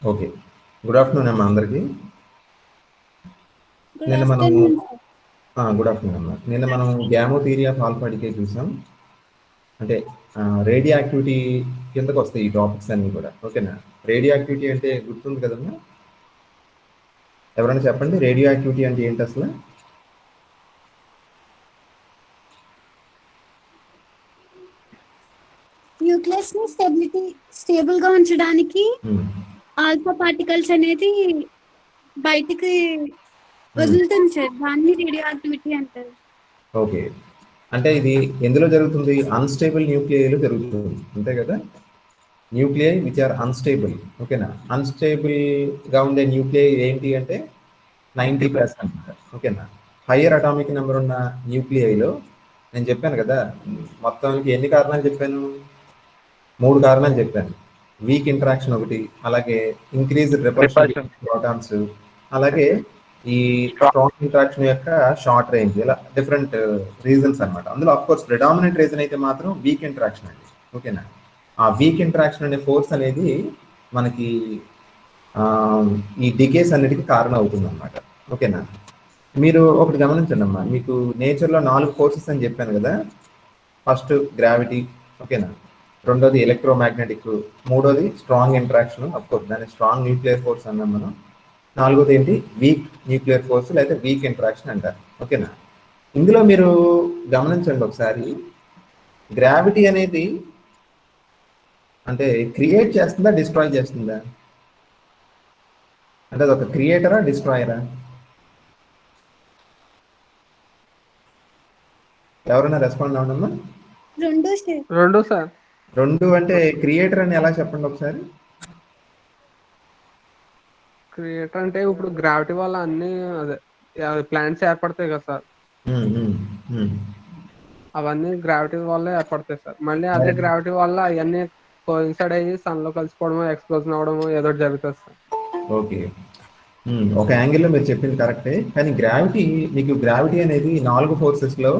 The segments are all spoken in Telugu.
ఓకే. గుడ్ ఆఫ్టర్‌నూన్ అమ్మా అందరికి. గుడ్ నిన్న మనం ఆఫ్టర్నూన్ సార్. గుడ్ ఆఫ్టర్‌నూన్ అమ్మా. నిన్న మనం Gamow theory of alpha decay చూసాం. అంటే రేడియో యాక్టివిటీ కిందకు వస్తాయి ఈ టాపిక్స్ అన్నీ కూడా. ఓకేనా? రేడియో యాక్టివిటీ అంటే గుర్తుంది కదమ్మా? ఎవరైనా చెప్పండి రేడియో యాక్టివిటీ అంటే ఏంటి అసలు? న్యూక్లియస్ ని స్టేబుల్ గా ఉంచడానికి హ్మ్. ఆల్ఫా పార్టికల్స్ అనేది బయటికి హ్మ్. వదులుతుంది సార్. దాన్ని రేడియో యాక్టివిటీ అంటారు. ఓకే. అంటే ఇది ఎందులో జరుగుతుంది? అన్‌స్టేబుల్ న్యూక్లియైలో జరుగుతుంది. అంతే కదా? Nuclei which are unstable. ఓకేనా? అన్‌స్టేబుల్‌గా ఉండే న్యూక్లియై ఏంటి అంటే 90% ఓకేనా? హయ్యర్ అటామిక్ నెంబర్ ఉన్న న్యూక్లియైలో నేను చెప్పాను కదా! మొత్తానికి ఎన్ని కారణాలు చెప్పాను? 3 కారణాలు చెప్పాను. వీక్ ఇంటరాక్షన్ ఒకటి, అలాగే ఇంక్రీజ్డ్ రిపల్షన్ రిపల్షన్ ప్రోటాన్స్, అలాగే ఈ స్ట్రాంగ్ ఇంటరాక్షన్ యొక్క షార్ట్ రేంజ్, ఇలా డిఫరెంట్ రీజన్స్ అన్నమాట. అందులో ఆఫ్ కోర్స్ ప్రిడామినెంట్ రీజన్ అయితే మాత్రం వీక్ ఇంటరాక్షన్ అండి. ఓకేనా? ఆ వీక్ ఇంటరాక్షన్ అనే ఫోర్స్ అనేది మనకి ఆ, ఈ డికేస్ అన్నిటికీ కారణం అవుతుంది అనమాట. ఓకేనా? మీరు ఒకటి గమనించండి అమ్మా, మీకు నేచర్లో 4 ఫోర్సెస్ అని చెప్పాను కదా. ఫస్ట్ గ్రావిటీ, ఓకేనా? రెండోది ఎలక్ట్రోమాగ్నెటిక్, మూడోది స్ట్రాంగ్ ఇంటరాక్షన్, కోర్స్ దాన్ని స్ట్రాంగ్ న్యూక్లియర్ ఫోర్స్ అన్నాం మనం. నాలుగోది ఏంటి? వీక్ న్యూక్లియర్ ఫోర్స్ లేదా వీక్ ఇంటరాక్షన్ అంటారు. ఓకేనా? ఇందులో మీరు గమనించండి ఒకసారి, గ్రావిటీ అనేది అంటే క్రియేట్ చేస్తుందా డిస్ట్రాయ్ చేస్తుందా? అంటే అది ఒక క్రియేటరా డిస్ట్రాయరా? ఎవరైనా రెస్పాండ్ అవ్వడమ్మా? రెండు సార్. రెండు సార్. రెండు అంటే క్రియేటర్ అని ఎలా చెప్పండి ఒకసారి? క్రియేటర్ అంటే ఇప్పుడు గ్రావిటీ వల్ల అన్ని అదే ప్లాంట్స్ ఏర్పడతాయి కదా సార్. ఉమ్, ఉమ్, ఉమ్. అవన్నీ గ్రావిటీ వల్ల ఏర్పడతాయి సార్. మళ్ళీ అదే గ్రావిటీ వల్ల అవన్నీ కోయిన్సైడ్ అయ్యి సన్ లో కలిసిపోవడము, ఎక్స్ప్లోజన్ అవడము ఏదో ఒకటి జరుగుతుంది సార్. ఓకే. ఒక యాంగిల్లో మీరు చెప్పింది కరెక్టే, కానీ గ్రావిటీ, మీకు గ్రావిటీ అనేది 4 ఫోర్సెస్లో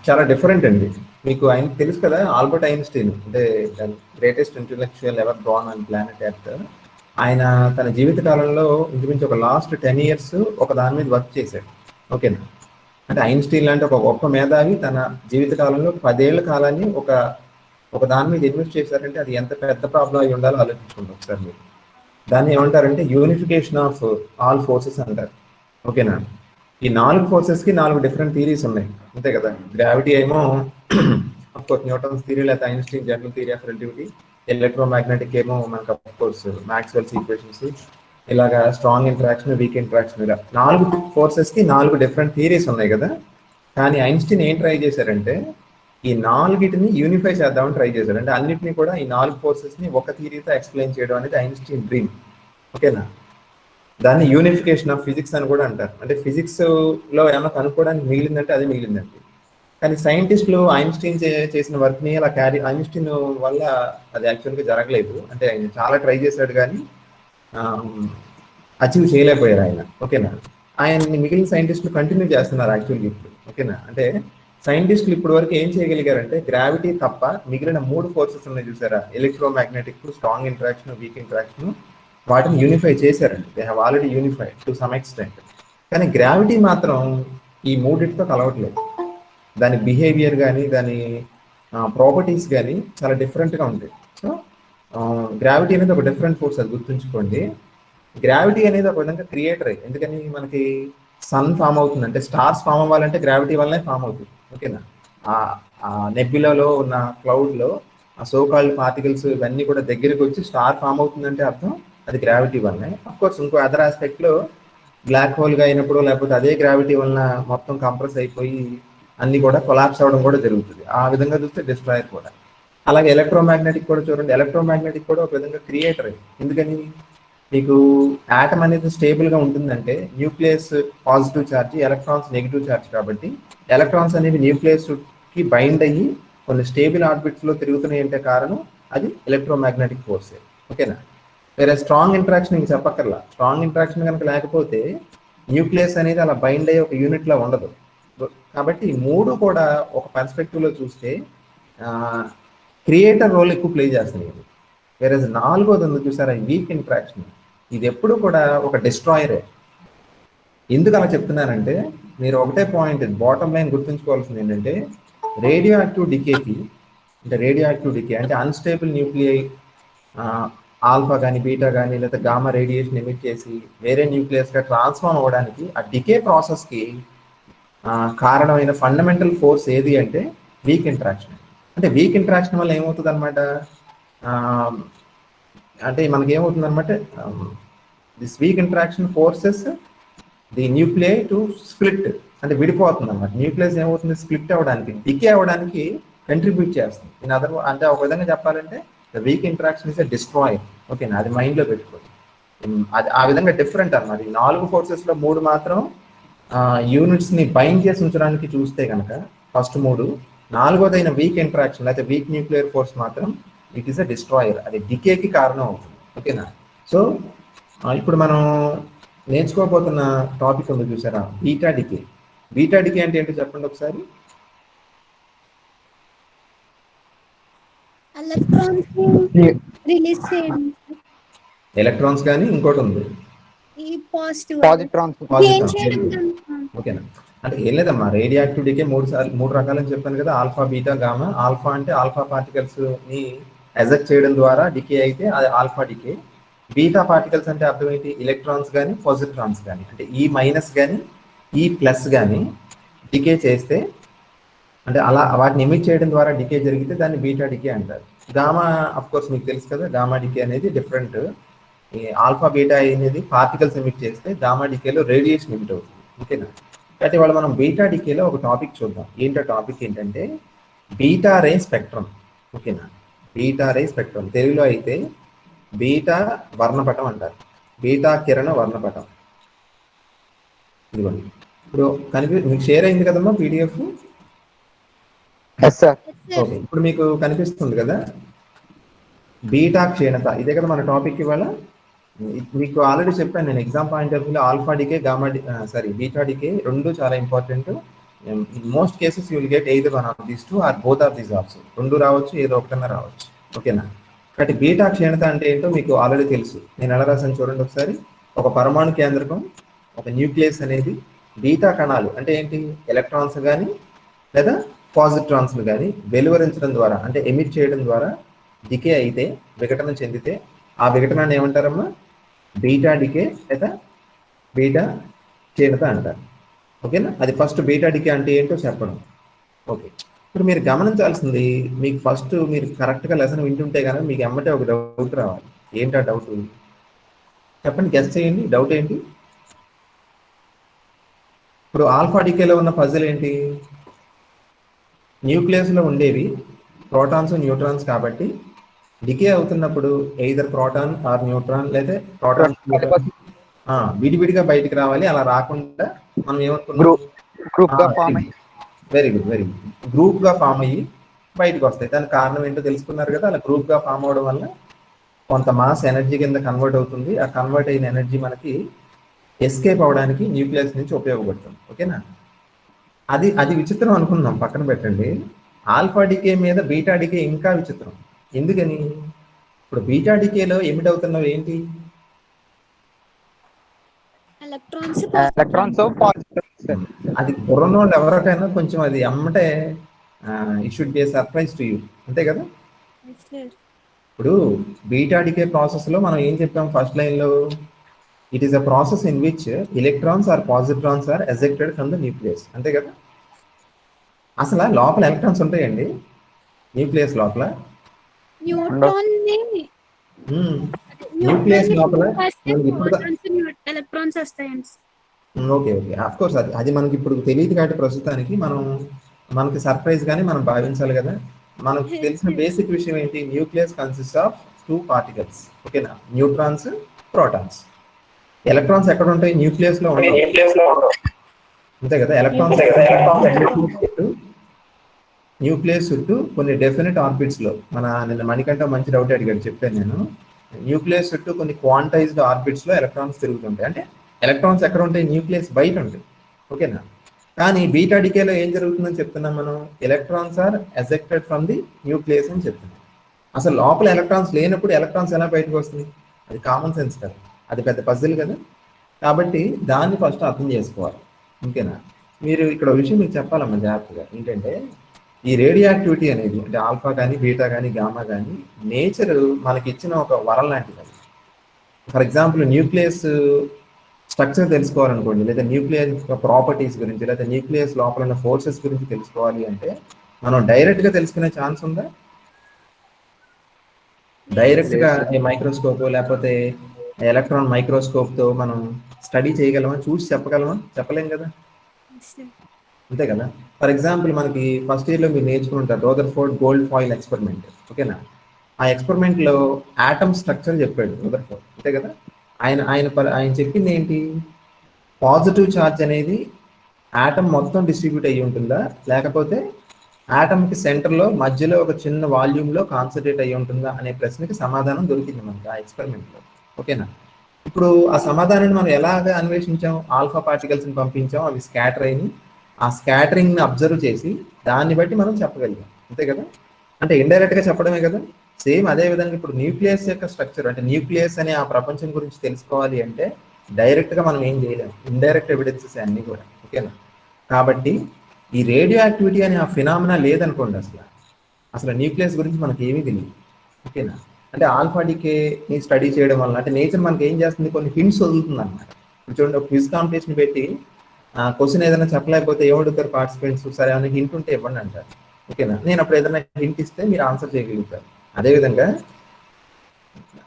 చాలా డిఫరెంట్ అండి. మీకు ఆయన తెలుసు కదా, ఆల్బర్ట్ ఐన్స్టీన్, అంటే greatest intellectual ever born on planet earth. ఆయన తన జీవిత కాలంలో ఇంచుమించు ఒక లాస్ట్ 10 years ఒక దాని మీద వర్క్ చేశాడు. ఓకేనా? అంటే ఐన్స్టీన్ లాంటి ఒక గొప్ప మేధావి తన జీవిత కాలంలో 10 ఏళ్ల కాలాన్ని ఒక ఒక దాని మీద ఇన్వెస్ట్ చేశారంటే అది ఎంత పెద్ద ప్రాబ్లం అయి ఉండాలో ఆలోచించుకోండి ఒకసారి మీరు. దాన్ని ఏమంటారంటే యూనిఫికేషన్ ఆఫ్ ఆల్ ఫోర్సెస్ అంటారు. ఓకేనా? ఈ 4 ఫోర్సెస్కి 4 డిఫరెంట్ థీరీస్ ఉన్నాయి, అంతే కదా. గ్రావిటీ ఏమో కోర్స్ న్యూటన్స్ థియరీ లేదా Einstein general theory of relativity, electromagnetic ఏమో మనకు కోర్స్ మ్యాక్స్వెల్స్ ఈక్వేషన్స్, ఇలాగా స్ట్రాంగ్ ఇంటరాక్షన్, వీక్ ఇంటరాక్షన్, ఇలా 4 ఫోర్సెస్కి 4 డిఫరెంట్ థియరీస్ ఉన్నాయి కదా. కానీ ఐన్స్టీన్ ఏం ట్రై చేశారంటే ఈ 4టిని యూనిఫై చేద్దామని ట్రై చేశారు. అంటే అన్నిటిని కూడా ఈ 4 ఫోర్సెస్ని ఒక థియరీతో ఎక్స్ప్లెయిన్ చేయడం అనేది ఐన్స్టీన్ డ్రీమ్. ఓకేనా? దాన్ని యూనిఫికేషన్ ఆఫ్ ఫిజిక్స్ అని కూడా అంటారు. అంటే ఫిజిక్స్లో ఏమైనా కనుక్కోవడానికి మిగిలిందంటే అది మిగిలిందండి. కానీ సైంటిస్టులు ఐన్స్టీన్ చేసిన వర్క్ని అలా ఐన్స్టీన్ వల్ల అది యాక్చువల్గా జరగలేదు. అంటే ఆయన చాలా ట్రై చేశాడు కానీ అచీవ్ చేయలేకపోయారు ఆయన. ఓకేనా? ఆయన్ని మిగిలిన సైంటిస్టులు కంటిన్యూ చేస్తున్నారు యాక్చువల్గా ఇప్పుడు. ఓకేనా? అంటే సైంటిస్టులు ఇప్పటి వరకు ఏం చేయగలిగారంటే గ్రావిటీ తప్ప మిగిలిన 3 ఫోర్సెస్ ఉన్నాయి చూసారా, electromagnetic, strong interaction, week interaction, వాటిని యూనిఫై చేశారండి. They have already unified to some extent. కానీ గ్రావిటీ మాత్రం ఈ మూడింటితో కలవట్లేదు. దాని బిహేవియర్ కానీ దాని ప్రాపర్టీస్ కానీ చాలా డిఫరెంట్గా ఉంటాయి. సో గ్రావిటీ అనేది ఒక డిఫరెంట్ ఫోర్స్, అది గుర్తుంచుకోండి. గ్రావిటీ అనేది ఒక విధంగా క్రియేటర్. ఎందుకని మనకి సన్ ఫామ్ అవుతుంది అంటే, స్టార్స్ ఫామ్ అవ్వాలంటే గ్రావిటీ వల్లనే ఫామ్ అవుతుంది. ఓకేనా? ఆ నెబ్యులాలో ఉన్న క్లౌడ్లో ఆ సోకాల్డ్ పార్టికల్స్ ఇవన్నీ కూడా దగ్గరికి వచ్చి స్టార్ ఫామ్ అవుతుందంటే అర్థం అది గ్రావిటీ వల్లనే. కోర్స్ ఇంకో అదర్ ఆస్పెక్ట్లో బ్లాక్ హోల్గా అయినప్పుడు, లేకపోతే అదే గ్రావిటీ వలన మొత్తం కంప్రెస్ అయిపోయి అన్ని కూడా కొలాప్స్ అవ్వడం కూడా జరుగుతుంది. ఆ విధంగా చూస్తే డిస్ట్రాయర్ కూడా. అలాగే ఎలక్ట్రోమాగ్నెటిక్ కూడా చూడండి, ఎలక్ట్రోమాగ్నెటిక్ కూడా ఒక విధంగా క్రియేటర్. ఎందుకని? మీకు యాటమ్ అనేది స్టేబుల్గా ఉంటుందంటే nucleus positive charge, electrons negative charge, కాబట్టి ఎలక్ట్రాన్స్ అనేవి న్యూక్లియస్కి బైండ్ అయ్యి కొన్ని స్టేబుల్ ఆర్బిట్స్లో తిరుగుతున్నాయి అంటే కారణం అది ఎలక్ట్రోమాగ్నెటిక్ ఫోర్సే. ఓకేనా? వేరే స్ట్రాంగ్ ఇంటరాక్షన్ ఇంక చెప్పక్కర్లా. స్ట్రాంగ్ ఇంటరాక్షన్ కనుక లేకపోతే న్యూక్లియస్ అనేది అలా బైండ్ అయ్యి ఒక యూనిట్లో ఉండదు. కాబట్టి ఈ 3 కూడా ఒక పర్స్పెక్టివ్లో చూస్తే క్రియేటర్ రోల్ ఎక్కువ ప్లే చేస్తున్నాయి. వేరే నాలుగోది ఉంది చూసారా, వీక్ ఇంట్రాక్షన్, ఇది ఎప్పుడు కూడా ఒక డిస్ట్రాయరే. ఎందుకు అలా చెప్తున్నానంటే మీరు ఒకటే పాయింట్ బాటమ్ లైన్ గుర్తుంచుకోవాల్సింది ఏంటంటే రేడియో యాక్టివ్ డికేకి, అంటే అన్స్టేబుల్ న్యూక్లియై ఆల్ఫా కానీ బీటా కానీ లేదా గామా రేడియేషన్ ఎమిట్ చేసి వేరే న్యూక్లియస్గా ట్రాన్స్ఫార్మ్ అవ్వడానికి ఆ డికే ప్రాసెస్కి కారణమైన ఫండమెంటల్ ఫోర్స్ ఏది అంటే వీక్ ఇంట్రాక్షన్. అంటే వీక్ ఇంట్రాక్షన్ వల్ల ఏమవుతుంది అనమాట, అంటే మనకి ఏమవుతుంది అనమాట, this week interaction forces the nuclei to split, అంటే విడిపోతుంది అనమాట. న్యూక్లియస్ ఏమవుతుంది, స్ప్లిట్ అవ్వడానికి, డికే అవ్వడానికి కంట్రిబ్యూట్ చేస్తుంది. ఇన్ అదర్ అంటే ఒక విధంగా చెప్పాలంటే the week interaction is a destroyer. ఓకేనా, అది మైండ్లో పెట్టుకోండి. అది ఆ విధంగా డిఫరెంట్ అన్నమాట. ఈ 4 ఫోర్సెస్లో 3 మాత్రం యూనిట్స్ని బైండ్ చేసి ఉంచడానికి చూస్తే కనుక ఫస్ట్ 3, 4వదైన వీక్ ఇంట్రాక్షన్ అయితే వీక్ న్యూక్లియర్ ఫోర్స్ మాత్రం ఇట్ ఈస్ ఎ డిస్ట్రాయర్, అది డికేకి కారణం అవుతుంది. ఓకేనా. సో ఇప్పుడు మనం నేర్చుకోబోతున్న టాపిక్ ఉంది చూసారా, బీటా డికే. బీటా డికే అంటే ఏంటో చెప్పండి ఒకసారి. ఎలక్ట్రాన్స్ రిలీజ్ చేయడం, ఎలక్ట్రాన్స్ కానీ ఇంకోటి ఉంది ఈ పాజిటివ్ పాజిట్రాన్స్. గెయిన్ చేయడం కనుక. ఓకేనా, అంటే ఏం లేదమ్మా, రేడియో యాక్టివిటీకే 3 రకాలని చెప్పాను కదా, ఆల్ఫా బీటా గామా. ఆల్ఫా అంటే ఆల్ఫా పార్టికల్స్ ని ఎజెక్ట్ చేయడం ద్వారా డికే అయితే అది ఆల్ఫా డికే. బీటా పార్టికల్స్ అంటే అర్థం ఏంటి, ఎలక్ట్రాన్స్ కానీ పాజిట్రాన్స్ కానీ, అంటే ఈ మైనస్ కానీ ఈ ప్లస్ కానీ డికే చేస్తే, అంటే అలా వాటిని ఎమిట్ చేయడం ద్వారా డికే జరిగితే దాన్ని బీటా డికే అంటారు. గామా అఫ్ కోర్స్ మీకు తెలుసు కదా, గామా డికే అనేది డిఫరెంట్. ఈ ఆల్ఫా బీటా అనేది పార్టికల్స్ ఎమిట్ చేస్తే, గామా డికేలో రేడియేషన్ ఎమిట్ అవుతుంది. ఓకేనా. అయితే ఇవాళ మనం బీటా డికేలో ఒక టాపిక్ చూద్దాం. ఏంటో టాపిక్ ఏంటంటే బీటా రే స్పెక్ట్రమ్. ఓకేనా, బీటా రే స్పెక్ట్రమ్, తెలుగులో అయితే బీటా వర్ణపటం అంటారు, బీటా కిరణ వర్ణపటం. ఇదిగోండి, ఇప్పుడు మీకు షేర్ అయింది కదమ్మా పీడిఎఫ్. Yes sir. ఓకే, ఇప్పుడు మీకు కనిపిస్తుంది కదా బీటా క్షీణత, ఇదే కదా మన టాపిక్ ఇవాళ. మీకు ఆల్రెడీ చెప్పాను నేను ఎగ్జామ్ పాయింట్ ఆఫ్ వ్యూలో ఆల్ఫా డికే బీటా డికే రెండు చాలా important. In most cases you will get either one of these 2 or both of these also. 2 రావచ్చు, ఏదో ఒకటన్నా రావచ్చు. ఓకేనా. కాబట్టి బీటా క్షీణత అంటే ఏంటో మీకు ఆల్రెడీ తెలుసు. నేను ఎలా రాసాను చూడండి ఒకసారి. ఒక పరమాణు కేంద్రకం, ఒక న్యూక్లియస్ అనేది బీటా కణాలు అంటే ఏంటి, ఎలక్ట్రాన్స్ కానీ లేదా పాజిట్రాన్స్లు కానీ వెలువరించడం ద్వారా, అంటే ఎమిట్ చేయడం ద్వారా డికే అయితే, విఘటన చెందితే ఆ విఘటనాన్ని ఏమంటారమ్మా, బీటా డికే లేదా బీటా క్షీణత అంటారు. ఓకేనా. అది ఫస్ట్ బీటా డికే అంటే ఏంటో చెప్పడం. ఓకే, ఇప్పుడు మీరు గమనించాల్సింది, మీకు ఫస్ట్ మీరు కరెక్ట్గా లెసన్ వింటుంటే కనుక మీకు ఎమ్మటే ఒక డౌట్ రావాలి. ఏంటా డౌట్ చెప్పండి, గెస్ చేయండి. డౌట్ ఏంటి? ఇప్పుడు ఆల్ఫా డికేలో ఉన్న పజిల్ ఏంటి, న్యూక్లియస్లో ఉండేవి ప్రోటాన్స్ న్యూట్రాన్స్ కాబట్టి డికే అవుతున్నప్పుడు ఎయిదర్ ప్రోటాన్ ఆర్ న్యూట్రాన్ లేదా ప్రోటాన్ విడివిడిగా బయటికి రావాలి. అలా రాకుండా మనం ఏమనుకున్నాం, వెరీ గుడ్ గ్రూప్ గా ఫామ్ అయ్యి బయటకు వస్తాయి. దానికి కారణం ఏంటో తెలుసుకున్నారు కదా. అలా గ్రూప్ గా ఫామ్ అవడం వల్ల కొంత మాస్ ఎనర్జీ కింద కన్వర్ట్ అవుతుంది. ఆ కన్వర్ట్ అయిన ఎనర్జీ మనకి ఎస్కేప్ అవడానికి న్యూక్లియస్ నుంచి ఉపయోగపడుతుంది. ఓకేనా. అది విచిత్రం అనుకున్నాం, పక్కన పెట్టండి. ఆల్ఫా డికే మీద బీటా డికే ఇంకా విచిత్రం. ఎందుకని, ఇప్పుడు బీటా డికేలో ఎమిట్ అవుతున్నవి ఏంటి, ఎలక్ట్రాన్స్. అది బుర్రనోళ్ళు ఎవరికైనా కొంచెం అది అమ్మటే it should be surprise to you, అంతే కదా. ఇప్పుడు బీటా డికే ప్రాసెస్ లో మనం ఏం చెప్పాం ఫస్ట్ లైన్ లో, it is a process in which electrons or positrons are ejected from the nucleus, అంతే కదా. అసలు లోపల ఎలక్ట్రాన్స్ ఉంటాయండి న్యూక్లియస్ లోపల, న్యూక్లియస్ లోపల ఎలక్ట్రాన్స్ వస్తాయండి. ఓకే ఆఫ్ కోర్స్ అది మనకి ఇప్పుడు తెలియదు కాబట్టి ప్రస్తుతానికి మనకి సర్ప్రైజ్ గానీ మనం భావించాలి కదా. మనకు తెలిసిన బేసిక్ విషయం ఏంటి, న్యూక్లియస్ కన్సిస్ట్ ఆఫ్ 2 పార్టికల్స్. ఓకేనా, న్యూట్రాన్స్ ప్రోటాన్స్. ఎలక్ట్రాన్స్ ఎక్కడ ఉంటాయి, న్యూక్లియస్ లో ఉంటాయి, అంతే కదా. ఎలక్ట్రాన్స్ న్యూక్లియస్ చుట్టూ కొన్ని డెఫినెట్ ఆర్బిట్స్ లో, నిన్న మణికంఠ మంచి డౌట్ అడిగాడు, చెప్పాను నేను. న్యూక్లియస్ చుట్టూ కొన్ని క్వాంటైజ్డ్ ఆర్బిట్స్ లో ఎలక్ట్రాన్స్ తిరుగుతుంటాయి. అంటే ఎలక్ట్రాన్స్ ఎక్కడ ఉంటాయి, న్యూక్లియస్ బయట ఉంటాయి. ఓకేనా. కానీ బీటా డికేలో ఏం జరుగుతుందని చెప్తున్నాం మనం, electrons are ejected from the nucleus అని చెప్తున్నాం. అసలు లోపల ఎలక్ట్రాన్స్ లేనప్పుడు ఎలక్ట్రాన్స్ ఎలా బయటకు వస్తుంది? అది కామన్ సెన్స్ కదా, అది పెద్ద పజిల్ కదా. కాబట్టి దాన్ని ఫస్ట్ అర్థం చేసుకోవాలి. ఓకేనా? మీరు ఇక్కడ విషయం మీకు చెప్పాలమ్మా జాగ్రత్తగా, ఏంటంటే ఈ రేడియో యాక్టివిటీ అనేది అంటే ఆల్ఫా కానీ బీటా కానీ గామా కానీ నేచర్ మనకి ఇచ్చిన ఒక వరం లాంటిది. ఫర్ ఎగ్జాంపుల్ న్యూక్లియస్ స్ట్రక్చర్ తెలుసుకోవాలనుకోండి, లేదా న్యూక్లియస్ ప్రాపర్టీస్ గురించి, లేదా న్యూక్లియస్ లోపల ఉన్న ఫోర్సెస్ గురించి తెలుసుకోవాలి అంటే మనం డైరెక్ట్గా తెలుసుకునే ఛాన్స్ ఉందా? డైరెక్ట్గా మైక్రోస్కోప్ లేకపోతే ఎలక్ట్రాన్ మైక్రోస్కోప్తో మనం స్టడీ చేయగలమా? చూసి చెప్పగలమా? చెప్పలేం కదా, అంతే కదా. ఫర్ ఎగ్జాంపుల్ మనకి ఫస్ట్ ఇయర్లో మీరు నేర్చుకుంటారు రదర్ఫోర్డ్ గోల్డ్ ఫాయిల్ ఎక్స్పెరిమెంట్. ఓకేనా? ఆ ఎక్స్పెరిమెంట్లో ఆటమ్ స్ట్రక్చర్ చెప్పాడు రదర్ఫోర్డ్, అంతే కదా. ఆయన చెప్పింది ఏంటి? పాజిటివ్ ఛార్జ్ అనేది ఆటమ్ మొత్తం డిస్ట్రిబ్యూట్ అయ్యి ఉంటుందా, లేకపోతే ఆటమ్కి సెంటర్లో మధ్యలో ఒక చిన్న వాల్యూమ్లో కాన్సన్ట్రేట్ అయ్యి ఉంటుందా అనే ప్రశ్నకి సమాధానం దొరికింది మనకి ఆ ఎక్స్పెరిమెంట్లో. ఓకేనా? ఇప్పుడు ఆ సమాధానాన్ని మనం ఎలాగ అన్వేషించాం? ఆల్ఫా పార్టికల్స్ని పంపించాం, అవి స్కాటర్ అయ్యి ఆ స్కాటరింగ్ని అబ్జర్వ్ చేసి దాన్ని బట్టి మనం చెప్పగలిగాం, అంతే కదా. అంటే ఇండైరెక్ట్గా చెప్పడమే కదా. సేమ్ అదే విధంగా ఇప్పుడు న్యూక్లియస్ యొక్క స్ట్రక్చర్, అంటే న్యూక్లియస్ అనే ఆ ప్రపంచం గురించి తెలుసుకోవాలి అంటే డైరెక్ట్గా మనం ఏం చేయలేము, ఇండైరెక్ట్ ఎవిడెన్సెస్ అన్నీ కూడా. ఓకేనా? కాబట్టి ఈ రేడియో యాక్టివిటీ అనే ఆ ఫినామినా లేదనుకోండి, అసలు న్యూక్లియస్ గురించి మనకి ఏమీ తెలియదు. ఓకేనా? అంటే ఆల్ఫా డికేని స్టడీ చేయడం వల్ల అంటే నేచర్ మనకి ఏం చేస్తుంది, కొన్ని హింట్స్ వదులుతుంది అనమాట. చూడండి, ఒక క్విజ్ కాంపిటీషన్ పెట్టి క్వశ్చన్ ఏదైనా చెప్పలేకపోతే ఏమడుగుతారు పార్టిసిపెంట్స్? సరే అని హింట్ ఉంటే ఇవ్వండి అంటారు. ఓకేనా? నేను అప్పుడు ఏదైనా హింట్ ఇస్తే మీరు ఆన్సర్ చేయగలుగుతారు. అదేవిధంగా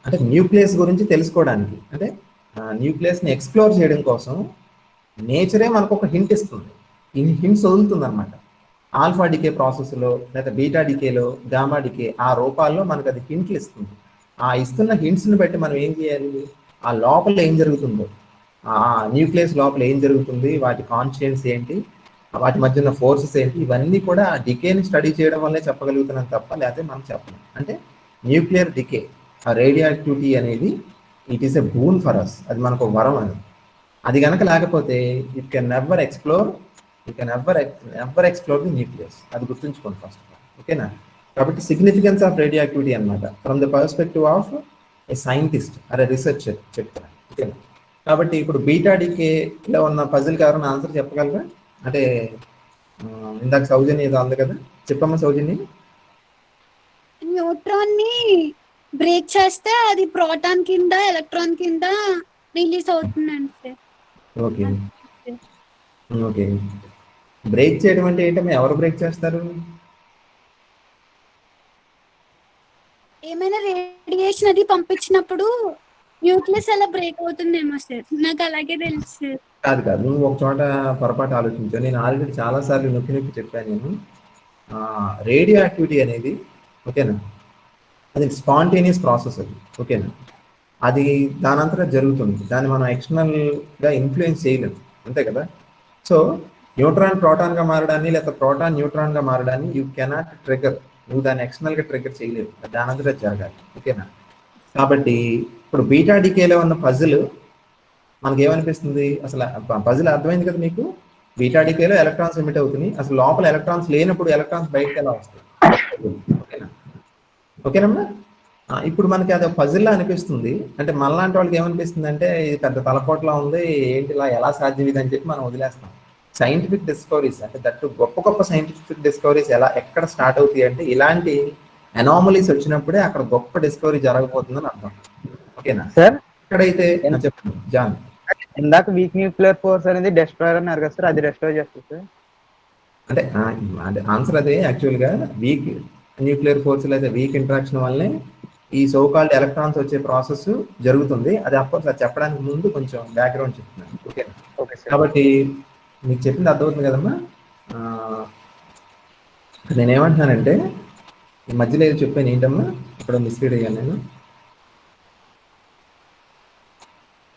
అంటే న్యూక్లియస్ గురించి తెలుసుకోవడానికి, అంటే న్యూక్లియస్ని ఎక్స్ప్లోర్ చేయడం కోసం నేచరే మనకు ఒక హింట్ ఇస్తుంది, హింట్స్ వదులుతుంది అనమాట. ఆల్ఫా డికే ప్రాసెస్లో లేదా బీటా డికేలో గామా డికే ఆ రూపాల్లో మనకు అది హింట్లు ఇస్తుంది. ఆ ఇస్తున్న హింట్స్ని బట్టి మనం ఏం చేయాలి? ఆ లోపల ఏం జరుగుతుందో, ఆ న్యూక్లియస్ లోపల ఏం జరుగుతుంది, వాటి కాన్స్టిట్యూయెంట్స్ ఏంటి, వాటి మధ్య ఉన్న ఫోర్సెస్ ఏంటి, ఇవన్నీ కూడా ఆ డికేని స్టడీ చేయడం వల్లే చెప్పగలుగుతున్నాం తప్ప లేకపోతే మనం చెప్పలేం. అంటే న్యూక్లియర్ డికే, ఆ రేడియో యాక్టివిటీ అనేది it is a boon for us, అది మనకు వరం అని. అది కనుక లేకపోతే it can never explore the nucleus. అది గుర్తుంచుకోండి ఫస్ట్. ఓకేనా? కాబట్టి సిగ్నిఫికెన్స్ ఆఫ్ రేడియో యాక్టివిటీ అనమాట from the perspective of a scientist or a researcher చెప్తాను. ఓకేనా? కాబట్టి ఇప్పుడు బీటా డికేలో ఉన్న పజిల్కి ఎవరైనా ఆన్సర్ చెప్పగలరా? అంటే ఇందాక సౌజన్య ఏదో అంది కదా, చెప్పమ్మా సౌజన్య. న్యూట్రాన్ ని బ్రేక్ చేస్తే అది ప్రోటాన్ కింద ఎలక్ట్రాన్ కింద రిలీజ్ అవుతుందండి సార్. Okay okay. బ్రేక్ చేయడం అంటే ఏంటమ్మా? ఎవరు బ్రేక్ చేస్తారు? ఏమైనా రేడియేషన్ అది పంపించినప్పుడు న్యూక్లియస్ అలా బ్రేక్ అవుతుందేమో సార్, నాకు అలాగే తెలుసు. కాదు కాదు, నువ్వు ఒక చోట పొరపాటు ఆలోచించావు. నేను ఆల్రెడీ చాలాసార్లు నొక్కి చెప్పాను. నేను రేడియో యాక్టివిటీ అనేది, ఓకేనా, అది స్పాంటేనియస్ ప్రాసెస్ అది. ఓకేనా? అది దానంతటా జరుగుతుంది, దాన్ని మనం ఎక్స్టర్నల్గా ఇన్ఫ్లుయెన్స్ చేయలేము, అంతే కదా. సో న్యూట్రాన్ ప్రోటాన్గా మారడాన్ని లేదా ప్రోటాన్ న్యూట్రాన్గా మారడాన్ని యూ కెనాట్ ట్రిగర్, నువ్వు దాన్ని ఎక్స్టర్నల్గా ట్రిగర్ చేయలేవు, దానంతటా జరగాలి. ఓకేనా? కాబట్టి ఇప్పుడు బీటా డికేలో ఉన్న పజిల్ మనకి ఏమనిపిస్తుంది? అసలు పజిల్ అర్థమైంది కదా మీకు? బీటా డికేలో ఎలక్ట్రాన్స్ ఎమిట్ అవుతున్నాయి, అసలు లోపల ఎలక్ట్రాన్స్ లేనప్పుడు ఎలక్ట్రాన్స్ బయటకు ఎలా వస్తాయి? ఓకేనా? ఓకేనమ్మా? ఇప్పుడు మనకి అది పజిల్లా అనిపిస్తుంది. అంటే మనలాంటి వాళ్ళకి ఏమనిపిస్తుంది అంటే ఇది పెద్ద తలపోట్లా ఉంది, ఏంటి ఇలా ఎలా సాధ్యం ఇది అని చెప్పి మనం వదిలేస్తాం. సైంటిఫిక్ డిస్కవరీస్ అంటే దట్టు గొప్ప గొప్ప సైంటిఫిక్ డిస్కవరీస్ ఎక్కడ స్టార్ట్ అవుతాయి అంటే ఇలాంటి అనామలీస్ వచ్చినప్పుడే అక్కడ గొప్ప డిస్కవరీ జరగబోతుందని అర్థం. ఓకేనా సార్? ఎక్కడైతే చెప్పండి జాన్. ఇందాక వీక్ న్యూక్లియర్ ఫోర్స్ అనేది డెస్ట్రాయర్ అన్నారు కదా సార్, అది డెస్ట్రాయ్ చేస్తుంది సార్? అంటే ఆన్సర్ అదే. యాక్చువల్గా వీక్ న్యూక్లియర్ ఫోర్స్ లేదా వీక్ ఇంట్రాక్షన్ వల్లనే ఈ సోకాల్డ్ ఎలక్ట్రాన్స్ వచ్చే ప్రాసెస్ జరుగుతుంది. అది అఫ్కోర్స్ అది చెప్పడానికి ముందు కొంచెం బ్యాక్గ్రౌండ్ చెప్తున్నాను. Okay okay sir. కాబట్టి మీకు చెప్పింది అర్థమవుతుంది కదమ్మా. నేనేమంటున్నానంటే ఈ మధ్యలో ఏదో చెప్పాను, ఏంటమ్మా ఇక్కడ మిస్లీడ్ అయ్యాను నేను.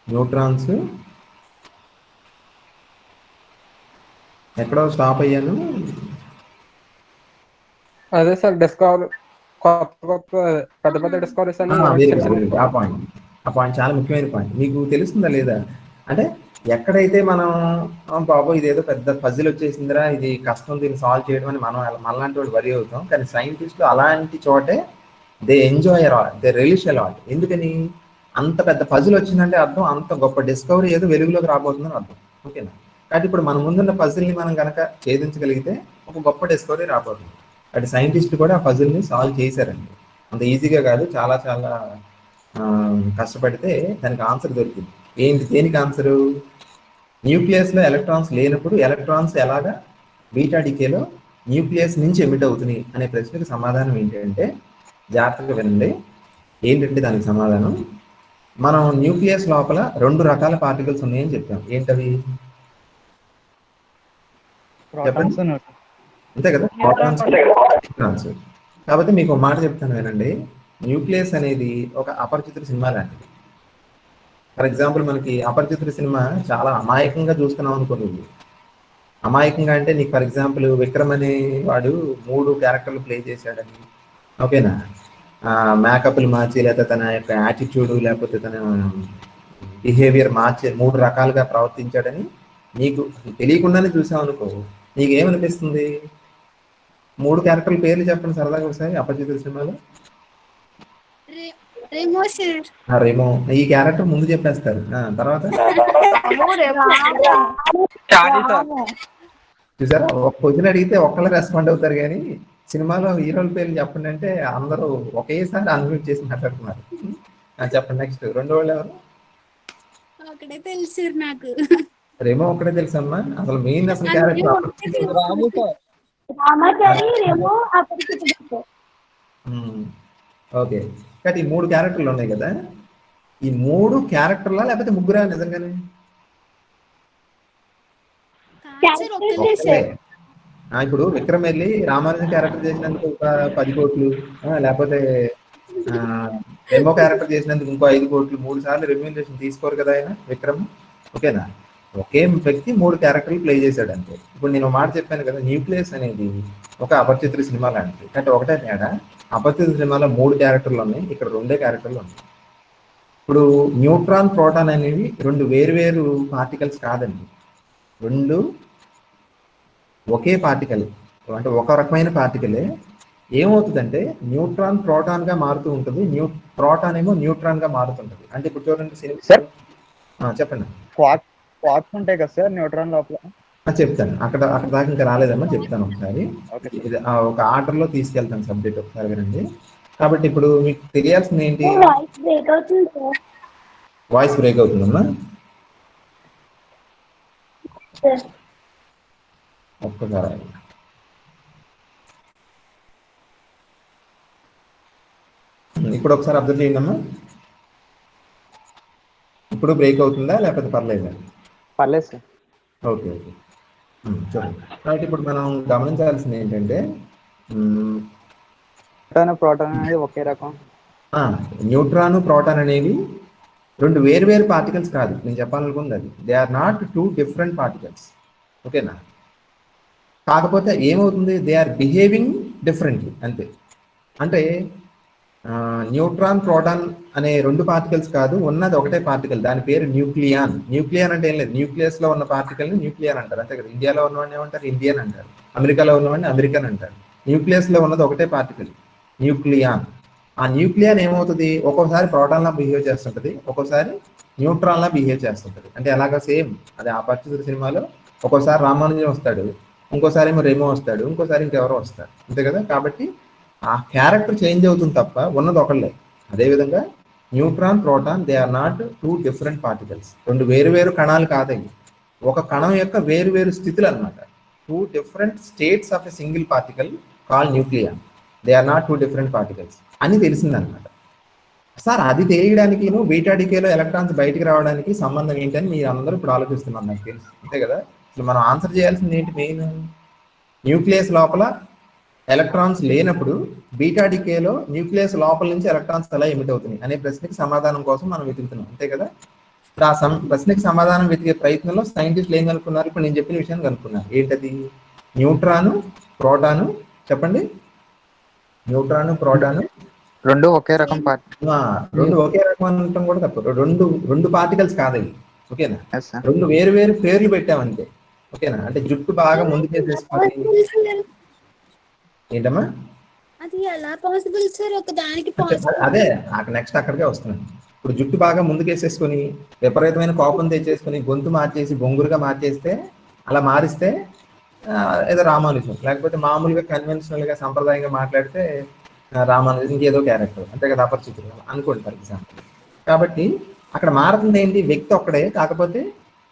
న్యూట్రాన్స్ ఎక్కడో స్టాప్ అయ్యాను. అదే సార్ డిస్కవర్ కొత్త పెద్ద పెద్ద డిస్కవరీస్ అని. ఆ పాయింట్ చాలా ముఖ్యమైన పాయింట్. మీకు తెలుస్తుందా లేదా? అంటే ఎక్కడైతే మనం బాబు ఇదేదో పెద్ద పజిల్ వచ్చేసిందిరా, ఇది కష్టం దీన్ని సాల్వ్ చేయడం అని మనం మనలాంటి వాళ్ళు వరి అవుతాం, కానీ సైంటిస్టులు అలాంటి చోటే they enjoy a lot, they relish a lot. ఎందుకని? అంత పెద్ద పజిల్ వచ్చిందంటే అర్థం అంత గొప్ప డిస్కవరీ ఏదో వెలుగులోకి రాబోతుందని అర్థం. ఓకేనా? కాబట్టి ఇప్పుడు మన ముందున్న పజిల్ని మనం కనుక ఛేదించగలిగితే ఒక గొప్ప డిస్కవరీ రాబోతుంది. అటు సైంటిస్ట్ కూడా ఆ పజిల్ని సాల్వ్ చేశారండి. అంత ఈజీగా కాదు, చాలా చాలా కష్టపడితే దానికి ఆన్సర్ దొరికింది. ఏంటి దేనికి ఆన్సరు? న్యూక్లియస్లో ఎలక్ట్రాన్స్ లేనప్పుడు ఎలక్ట్రాన్స్ ఎలాగా బీటా డికేలో న్యూక్లియస్ నుంచి ఎమిట్ అవుతున్నాయి అనే ప్రశ్నకు సమాధానం ఏంటంటే, జాగ్రత్తగా వినండి. ఏంటంటే దానికి సమాధానం, మనం న్యూక్లియస్ లోపల 2 రకాల పార్టికల్స్ ఉన్నాయని చెప్పాం. ఏంటవి? Protons, neutrons. అంతే కదా, ప్రోటాన్స్, న్యూట్రాన్స్. కాబట్టి మీకు ఒక మాట చెప్తాను వినండి. న్యూక్లియస్ అనేది ఒక అపరిచితుడి సినిమా లాంటిది. ఫర్ ఎగ్జాంపుల్ మనకి అపరిచితుడి సినిమా చాలా అమాయకంగా చూస్తున్నాం అనుకోండి. అమాయకంగా అంటే నీకు ఫర్ ఎగ్జాంపుల్ విక్రమ్ అనే వాడు 3 క్యారెక్టర్లు ప్లే చేశాడని, ఓకేనా, మేకప్లు మార్చి లేకపోతే తన యొక్క యాటిట్యూడ్ లేకపోతే తన బిహేవియర్ మార్చి 3 రకాలుగా ప్రవర్తించాడని నీకు తెలియకుండానే చూసావు అనుకో, నీకేమనిపిస్తుంది? 3 క్యారెక్టర్ల పేర్లు చెప్పండి సరదాగా ఒకసారి అపరిచితుడి సినిమాలో. రేమో సార్. రేమో ఈ క్యారెక్టర్ ముందు చెప్పేస్తారు, తర్వాత చూసారా, ఒక క్వశ్చన్ అడిగితే ఒక్కళ్ళే రెస్పాండ్ అవుతారు, కానీ సినిమాలో హీరోల పేర్లు చెప్పండి అంటే అందరూ ఒకేసారి అన్మ్యూట్ చేసి మాట్లాడుతున్నారు. చెప్పండి నెక్స్ట్. రెండో వాళ్ళు ఎవరు? ఒకటే తెలుసు నాకు. రేమో ఒక్కడే తెలుసమ్మా. అసలు మెయిన్ అసలు క్యారెక్టర్ ఓకే. కాబట్టి ఈ 3 క్యారెక్టర్లు ఉన్నాయి కదా, ఈ 3 క్యారెక్టర్లా లేకపోతే ముగ్గురా నిజంగానే? ఇప్పుడు విక్రమ్ వెళ్ళి రామానుజన్ క్యారెక్టర్ చేసినందుకు ఒక 10 కోట్లు, లేకపోతే రేమో క్యారెక్టర్ చేసినందుకు ఇంకో 5 కోట్లు, 3 సార్లు రెమ్యూనరేషన్ తీసుకోరు కదా ఆయన విక్రమ్. ఓకేనా? ఒకే వ్యక్తి 3 క్యారెక్టర్లు ప్లే చేశాడు అంతే. ఇప్పుడు నేను మాట చెప్పాను కదా, న్యూక్లియస్ అనేది ఒక అపరిచితుడి సినిమా లాంటిది. అంటే ఒకటే తేడా, అపరిచితుడి సినిమాలో 3 క్యారెక్టర్లు ఉన్నాయి, ఇక్కడ 2 క్యారెక్టర్లు ఉన్నాయి. ఇప్పుడు న్యూట్రాన్, ప్రోటాన్ అనేవి 2 వేరు పార్టికల్స్ కాదండి. 2 ఒకే పార్టికల్, అంటే ఒక రకమైన పార్టికలే. ఏమవుతుందంటే న్యూట్రాన్ ప్రోటాన్ గా మారుతూ ఉంటుంది, ప్రోటాన్ ఏమో న్యూట్రాన్ గా మారుతుంటది. అంటే ఇప్పుడు చూడండి సినిమా, చెప్పండి. క్వార్క్స్ ఉంటాయి కదా సార్ న్యూట్రాన్ లోపల? చెప్తాను, అక్కడ దాకా ఇంకా రాలేదమ్మా, చెప్తాను ఒకసారి. ఒక ఆర్డర్ లో తీసుకెళ్తాను సబ్జెక్ట్, ఒకసారి వినండి. కాబట్టి ఇప్పుడు మీకు తెలియాల్సింది ఏంటి? వాయిస్ బ్రేక్ అవుతుందమ్మా, ఒక్కసారి. ఇప్పుడు ఒకసారి అబ్జర్వ్ చేయండి అమ్మా. ఇప్పుడు బ్రేక్ అవుతుందా లేకపోతే పర్లేదా? పర్లేదు సార్. ఓకే చూడండి. కాబట్టి ఇప్పుడు మనం గమనించాల్సింది ఏంటంటే, ప్రోటాన్ అనేది ఒకే రకం. న్యూట్రాన్, ప్రోటాన్ అనేవి 2 వేరు పార్టికల్స్ కాదు. నేను చెప్పాలనుకుంది అది, they are not 2 different particles. ఓకేనా? కాకపోతే ఏమవుతుంది, దే ఆర్ బిహేవింగ్ డిఫరెంట్లీ అంతే. అంటే న్యూట్రాన్, ప్రోటాన్ అనే 2 పార్టికల్స్ కాదు, ఉన్నది ఒకటే పార్టికల్, దాని పేరు న్యూక్లియాన్. న్యూక్లియాన్ అంటే ఏం లేదు, న్యూక్లియస్ లో ఉన్న పార్టికల్ ని న్యూక్లియాన్ అంటారు, అంతే కదా. ఇండియాలో ఉన్నవాడిని ఏమంటారు? ఇండియన్ అంటారు. అమెరికాలో ఉన్నవాడిని అమెరికన్ అంటారు. న్యూక్లియస్ లో ఉన్నది ఒకటే పార్టికల్, న్యూక్లియాన్. ఆ న్యూక్లియాన్ ఏమవుతుంది, ఒక్కోసారి ప్రోటాన్ లా బిహేవ్ చేస్తుంటది, ఒక్కోసారి న్యూట్రాన్ లా బిహేవ్ చేస్తుంటది. అంటే ఎలాగా సేమ్ అదే అపరిచితుడి సినిమాలో ఒక్కోసారి రామానుజన్ వస్తాడు, ఇంకోసారి ఏమో రేమో వస్తాడు, ఇంకోసారి ఇంకెవరో వస్తాడు, అంతే కదా. కాబట్టి ఆ క్యారెక్టర్ చేంజ్ అవుతుంది తప్ప ఉన్నది ఒకళ్ళే. అదేవిధంగా neutron, proton, they are not 2 different particles. 2 వేరు కణాలు కాదండి, ఒక కణం యొక్క వేరు స్థితులు అనమాట. 2 different states of a single particle call nucleon. They are not 2 different particles అని తెలిసిందనమాట. సార్ అది తెలియడానికి బీటా డికేలో ఎలక్ట్రాన్స్ బయటికి రావడానికి సంబంధం ఏంటని మీరు అందరూ ఇప్పుడు ఆలోచిస్తున్నారు, నాకు తెలుసు, అంతే కదా. ఇప్పుడు మనం ఆన్సర్ చేయాల్సింది ఏంటి? మెయిన్ న్యూక్లియస్ లోపల ఎలక్ట్రాన్స్ లేనప్పుడు బీటా డికేలో న్యూక్లియస్ లోపల నుంచి ఎలక్ట్రాన్స్ ఎలా ఎమిట్ అవుతున్నాయి అనే ప్రశ్నకి సమాధానం కోసం మనం వెతుకుతున్నాం, అంతే కదా. ఇప్పుడు ఆ ప్రశ్నకి సమాధానం వెతికే ప్రయత్నంలో సైంటిస్టులు ఏం కనుక్కున్నారు? ఇప్పుడు నేను చెప్పిన విషయాన్ని కనుక్కున్నారు. ఏంటది? Neutron, proton. చెప్పండి. న్యూట్రాను, ప్రోటాను 2 ఒకే రకం 2 ఒకే రకం అనటం కూడా తప్పు. 2 పార్టికల్స్ కాదవి, ఓకేనా. Yes, sir. 2 వేరు పేర్లు పెట్టామంతే, ఓకేనా. అంటే జుట్టు బాగా ముందుకేసేసుకొని, ఏంటమ్మా అది ఎలా పాసిబుల్ సార్? ఒక దానికి అదే నెక్స్ట్ అక్కడికే వస్తున్నాను. ఇప్పుడు జుట్టు బాగా ముందుకేసేసుకొని విపరీతమైన కోపం తెచ్చేసుకొని గొంతు మార్చేసి బొంగురుగా మార్చేస్తే, అలా మారిస్తే ఏదో రామానుజం, లేకపోతే మామూలుగా కన్వెన్షనల్ గా సంప్రదాయంగా మాట్లాడితే రామానుజం ఇంకేదో క్యారెక్టర్, అంతే కదా, అపరిచితులు అనుకోండి ఫర్ ఎగ్జాంపుల్. కాబట్టి అక్కడ మారుతుంది ఏంటి, వ్యక్తి ఒక్కడే, కాకపోతే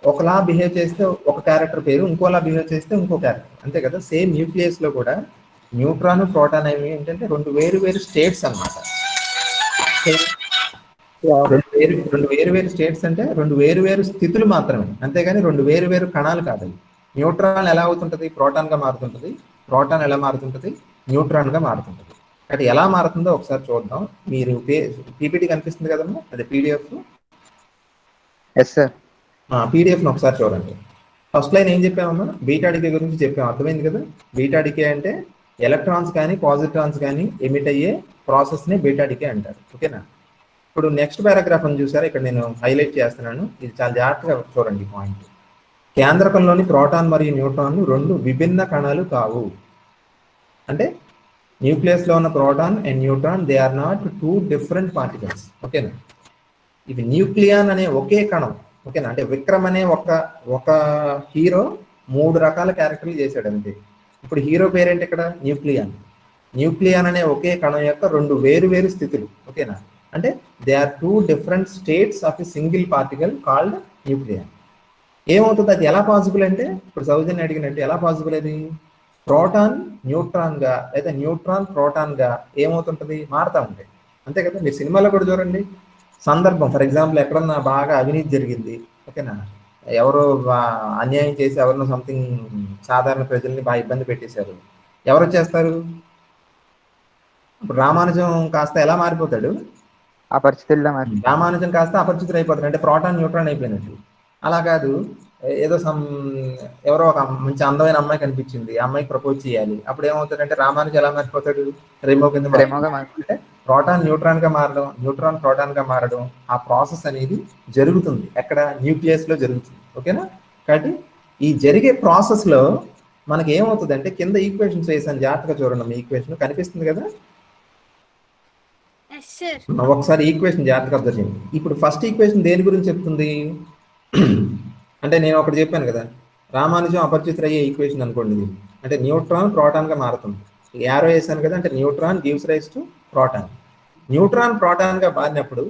ఒకలా బిహేవ్ చేస్తే ఒక క్యారెక్టర్ పేరు, ఇంకోలా బిహేవ్ చేస్తే ఇంకో క్యారెక్టర్, అంతే కదా. సేమ్ న్యూక్లియస్ లో కూడా న్యూట్రాన్ ప్రోటాన్ అనేవి ఏంటంటే రెండు వేరు వేరు స్టేట్స్ అన్నమాట. రెండు వేరు వేరు స్టేట్స్ అంటే రెండు వేరు వేరు స్థితులు మాత్రమే, అంతేగాని రెండు వేరు వేరు కణాలు కాదు. న్యూట్రాన్ ఎలా అవుతుంటది, ప్రోటాన్ గా మారుతుంటది. ప్రోటాన్ ఎలా మారుతుంటది, న్యూట్రాన్ గా మారుతుంటది. అంటే ఎలా మారుతుందో ఒకసారి చూద్దాం. మీరు పీపీటీ కనిపిస్తుంది కదమ్మా, అదే పీడిఎఫ్. Yes sir. పీడిఎఫ్ ను ఒకసారి చూడండి. ఫస్ట్ లైన్ ఏం చెప్పామమ్మా, బీటా డికే గురించి చెప్పాము, అర్థమైంది కదా. బీటా డికే అంటే ఎలక్ట్రాన్స్ కానీ పాజిట్రాన్స్ కానీ ఎమిట్ అయ్యే ప్రాసెస్ ని బీటా డికే అంటారు. ఓకేనా. ఇప్పుడు నెక్స్ట్ పారాగ్రాఫ్ అని చూసారా, ఇక్కడ నేను హైలైట్ చేస్తున్నాను, ఇది చాలా జాగ్రత్తగా చూడండి పాయింట్. కేంద్రకంలోని ప్రోటాన్ మరియు న్యూట్రాన్లు రెండు విభిన్న కణాలు కావు. అంటే న్యూక్లియస్ లో ఉన్న proton and neutron, they are not two different particles. ఓకేనా. ఇది న్యూక్లియాన్ అనే ఒకే కణం. ఓకేనా. అంటే విక్రమ్ అనే ఒక హీరో 3 రకాల క్యారెక్టర్లు చేశాడు అంతే. ఇప్పుడు హీరో పేరేంటి ఇక్కడ, న్యూక్లియాన్. న్యూక్లియాన్ అనే ఒకే కణం యొక్క రెండు వేరు వేరు స్థితులు. ఓకేనా. అంటే they are two different states of a single particle called nucleon. ఏమవుతుంది, అది ఎలా పాసిబుల్ అంటే, ఇప్పుడు సౌజన్య అడిగినట్టు ఎలా పాసిబుల్ అది, ప్రోటాన్ న్యూట్రాన్ గా లేదా న్యూట్రాన్ ప్రోటాన్ గా ఏమవుతుంటది, మారుతూ ఉంటాయి, అంతే కదా. మీరు సినిమాలో కూడా చూడండి, సందర్భం ఫర్ ఎగ్జాంపుల్ ఎక్కడన్నా బాగా అవినీతి జరిగింది, ఓకేనా, ఎవరో అన్యాయం చేసి ఎవరినో సంథింగ్ సాధారణ ప్రజల్ని బాగా ఇబ్బంది పెట్టేశారు, ఎవరు వచ్చేస్తారు, ఇప్పుడు రామానుజం కాస్త ఎలా మారిపోతాడు, అపరిచితుల్లో రామానుజం కాస్త అపరిచితులు అయిపోతాడు, అంటే ప్రోటాన్ న్యూట్రాన్ అయిపోయినట్టు. అలా కాదు, ఏదో ఎవరో ఒక మంచి అందమైన అమ్మాయి కనిపించింది, ఆ అమ్మాయికి ప్రపోజ్ చేయాలి, అప్పుడు ఏమవుతాడంటే రామానుజం ఎలా మారిపోతాడు, రెమో కింద. అంటే ప్రోటాన్ న్యూట్రాన్ గా మారడం, న్యూట్రాన్ ప్రోటాన్ గా మారడం, ఆ ప్రాసెస్ అనేది జరుగుతుంది ఎక్కడ, న్యూక్లియస్ లో జరుగుతుంది. ఓకేనా. కాబట్టి ఈ జరిగే ప్రాసెస్ లో మనకి ఏమవుతుంది అంటే, కింద ఈక్వేషన్స్ వేసాను, జాగ్రత్తగా చూడండి. మీ ఈక్వేషన్ కనిపిస్తుంది కదా, ఒకసారి ఈక్వేషన్ జాగ్రత్తగా అర్థం చేయండి. ఇప్పుడు ఫస్ట్ ఈక్వేషన్ దేని గురించి చెప్తుంది అంటే, నేను ఒకటి చెప్పాను కదా, రామానుజం అపరిచితులు అయ్యే ఈక్వేషన్ అనుకోండి ఇది. అంటే న్యూట్రాన్ ప్రోటాన్ గా మారుతుంది, యారో వేసాను కదా, అంటే neutron gives rise to proton. Neutron proton గా మారినప్పుడు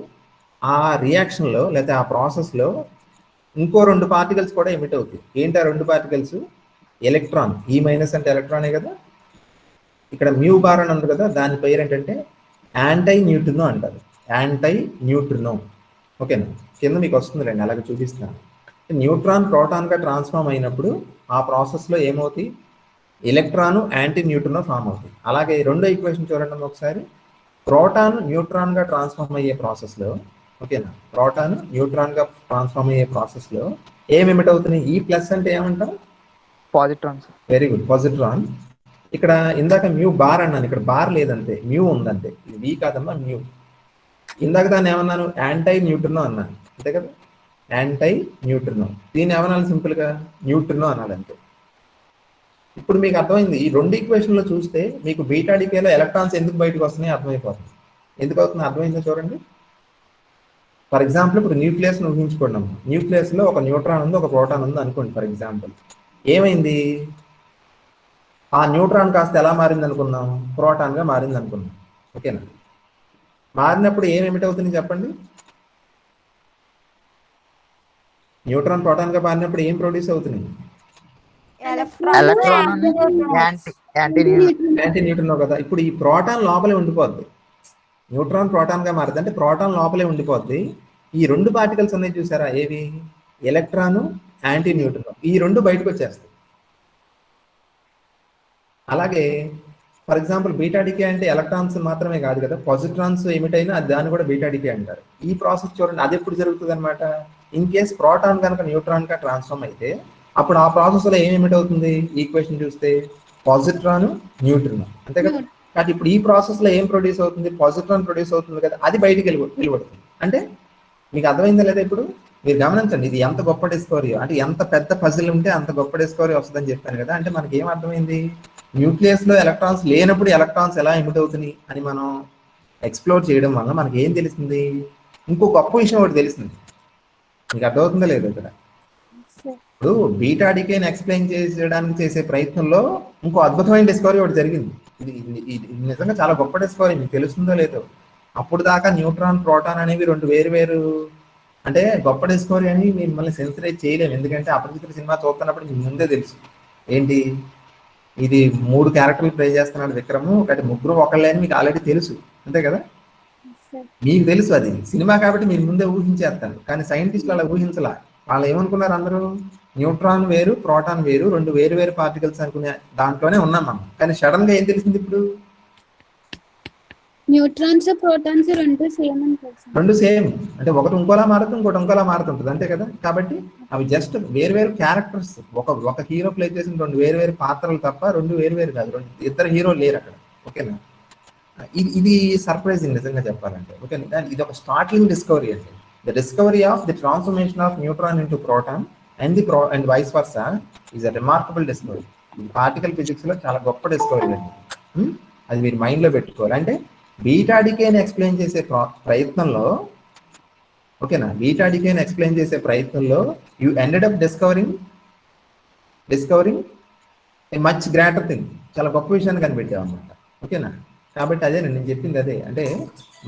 ఆ రియాక్షన్ లో లేదా ఆ ప్రాసెస్ లో ఇంకో రెండు పార్టికల్స్ కూడా ఎమిట్ అవుతాయి. ఏంటి ఆ రెండు పార్టికల్స్, ఎలక్ట్రాన్. ఈ మైనస్ అంటే ఎలక్ట్రానే కదా, ఇక్కడ మ్యూ బార్ అని ఉంది కదా, దాని పేరు ఏంటంటే యాంటై న్యూట్రినో అంటారు, యాంటై న్యూట్రినో. ఓకేనా. కింద మీకు వస్తుంది రండి, అలాగే చూపిస్తాను. న్యూట్రాన్ ప్రోటాన్ గా ట్రాన్స్ఫార్మ్ అయినప్పుడు ఆ ప్రాసెస్ లో ఏమవుతాయి, ఎలక్ట్రాన్ యాంటీ న్యూట్రినో ఫామ్ అవుతాయి. అలాగే రెండో ఈక్వేషన్ చూడండి ఒకసారి, ప్రోటాన్ న్యూట్రాన్ గా ట్రాన్స్ఫార్మ్ అయ్యే ప్రాసెస్ లో, ఓకేనా, ప్రోటాన్ న్యూట్రాన్ గా ట్రాన్స్ఫార్మ్ అయ్యే ప్రాసెస్ లో ఏమేమిట్ అవుతున్నాయి, ఈ ప్లస్ అంటే ఏమంటారు, పాజిట్రాన్స్. Very good, positron. ఇక్కడ ఇందాక మ్యూ బార్ అన్నాను, ఇక్కడ బార్ లేదంతే, మ్యూ ఉందంతే, ఇది వి కాదమ్మా, మ్యూ. ఇందాక దాన్ని ఏమన్నాను, యాంటై న్యూట్రినో అన్నాను, అంతే కదా, యాంటై న్యూట్రినో. దీన్ని ఏమనాలి, సింపుల్ గా న్యూట్రినో అనాలి అంతే. ఇప్పుడు మీకు అర్థమైంది, ఈ రెండు ఈక్వేషన్ లో చూస్తే మీకు బీటా డికేలో ఎలక్ట్రాన్స్ ఎందుకు బయటకు వస్తున్నాయి అర్థమైపోతుంది. ఎందుకు అవుతుంది అర్థమైందో చూడండి. ఫర్ ఎగ్జాంపుల్ ఇప్పుడు న్యూక్లియస్ ఊహించుకోండి, న్యూక్లియస్ లో ఒక న్యూట్రాన్ ఉంది, ఒక ప్రోటాన్ ఉంది అనుకోండి ఫర్ ఎగ్జాంపుల్. ఏమైంది, ఆ న్యూట్రాన్ కాస్త ఎలా మారింది అనుకున్నాం, ప్రోటాన్ గా మారింది అనుకున్నాం. ఓకేనా. మారినప్పుడు ఏమిటి అవుతుంది చెప్పండి, న్యూట్రాన్ ప్రోటాన్ గా మారినప్పుడు ఏం ప్రొడ్యూస్ అవుతుంది, యాంటీ న్యూట్రినో కదా. ఇప్పుడు ఈ ప్రోటాన్ లోపలే ఉండిపోద్ది, న్యూట్రాన్ ప్రోటాన్ గా మారుతుంది అంటే ప్రోటాన్ లోపలే ఉండిపోద్ది. ఈ రెండు పార్టికల్స్ ఉన్నాయి చూసారా, ఏవి, ఎలక్ట్రాన్ యాంటీ న్యూట్రినో, ఈ రెండు బయటకు వచ్చేస్తాయి. అలాగే ఫర్ ఎగ్జాంపుల్ బీటా డికే అంటే ఎలక్ట్రాన్స్ మాత్రమే కాదు కదా, పాజిట్రాన్స్ ఏమిటైనా దాన్ని కూడా బీటా డికే అంటారు. ఈ ప్రాసెస్ చూడండి, అది ఎప్పుడు జరుగుతుంది అనమాట, ఇన్ కేస్ ప్రోటాన్ కనుక న్యూట్రాన్ గా ట్రాన్స్ఫార్మ్ అయితే అప్పుడు ఆ ప్రాసెస్ లో ఏమిట్ అవుతుంది, ఈక్వేషన్ చూస్తే పాజిట్రాన్ న్యూట్రినో, అంతే కదా. కానీ ఇప్పుడు ఈ ప్రాసెస్ లో ఏం ప్రొడ్యూస్ అవుతుంది, పాజిట్రాన్ ప్రొడ్యూస్ అవుతుంది కదా, అది బయటికి వెళ్ళిపోతుంది. అంటే మీకు అర్థమైందా లేదా, ఇప్పుడు మీరు గమనించండి, ఇది ఎంత గొప్ప డిస్కవరీ, అంటే ఎంత పెద్ద పజిల్ ఉంటే అంత గొప్ప డిస్కవరీ వస్తుందని చెప్పాను కదా. అంటే మనకి ఏం అర్థమైంది, న్యూక్లియస్ లో ఎలక్ట్రాన్స్ లేనప్పుడు ఎలక్ట్రాన్స్ ఎలా ఎమిట్ అవుతున్నాయి అని మనం ఎక్స్ప్లోర్ చేయడం వల్ల మనకి ఏం తెలిసింది, ఇంకో గొప్ప విషయం ఒకటి తెలిసింది. మీకు అర్థమవుతుందా లేదు ఇక్కడ? సార్ ఇప్పుడు బీటా డికేని ఎక్స్ప్లెయిన్ చేయడానికి చేసే ప్రయత్నంలో ఇంకో అద్భుతమైన డిస్కవరీ ఒకటి జరిగింది. ఇది నిజంగా చాలా గొప్ప డిస్కవరీ, మీకు తెలుస్తుందో లేదో. అప్పుడు దాకా న్యూట్రాన్ ప్రోటాన్ అనేవి రెండు వేరు వేరు, అంటే గొప్ప డిస్కవరీ అని మిమ్మల్ని సెన్సిటైజ్ చేయలేము, ఎందుకంటే అపరిచితుల సినిమా చూస్తున్నప్పుడు మీకు ముందే తెలుసు ఏంటి ఇది 3 క్యారెక్టర్లు ప్లే చేస్తున్నాడు విక్రము, ఒకటి ముగ్గురు ఒకళ్ళే అని మీకు ఆల్రెడీ తెలుసు, అంతే కదా? సార్ మీకు తెలుసు అది సినిమా కాబట్టి మీరు ముందే ఊహించేస్తాను, కానీ సైంటిస్టులు అలా ఊహించలా. వాళ్ళు ఏమనుకున్నారు, అందరూ న్యూట్రాన్ వేరు ప్రోటాన్ వేరు, రెండు వేరు వేరు పార్టికల్స్ అనుకునే దాంట్లోనే ఉన్నాం మనం. కానీ సడన్ గా ఏం తెలిసింది ఇప్పుడు, న్యూట్రాన్స్ ప్రోటాన్స్ రెండు సేమ్ అని తెలుసు. రెండు సేమ్, అంటే ఒకటి ఇంకోలా మారుతుంది, ఇంకోటి ఇంకోలా మారుతుంటుంది, అంతే కదా? కాబట్టి అవి జస్ట్ వేరు వేరు క్యారెక్టర్స్, ఒక హీరో ప్లే చేసిన రెండు వేరు వేరు పాత్రలు తప్ప రెండు వేరు వేరు కాదు, ఇద్దరు హీరో లేరు అక్కడ. ఓకేనా? ఇది సర్ప్రైజింగ్ నిజంగా చెప్పాలంటే. ఓకే, ఇది ఒక స్టార్ట్లింగ్ డిస్కవరీ అండి. The discovery of the transformation of neutron into proton and vice versa is a remarkable discovery. Particle physics లో చాలా గొప్ప డిస్కవరీ అండి. అది మీరు మైండ్ లో పెట్టుకోవాలి. అంటే బీటా డికేని ఎక్స్ప్లెయిన్ చేసే ప్రయత్నంలో, ఓకేనా, బీటా డికేని ఎక్స్ప్లెయిన్ చేసే ప్రయత్నంలో you ended up discovering A much greater thing, చాలా గొప్ప విషయాన్ని కనిపెట్టాం అన్నమాట. ఓకేనా? కాబట్టి అదే నేను చెప్పింది అదే, అంటే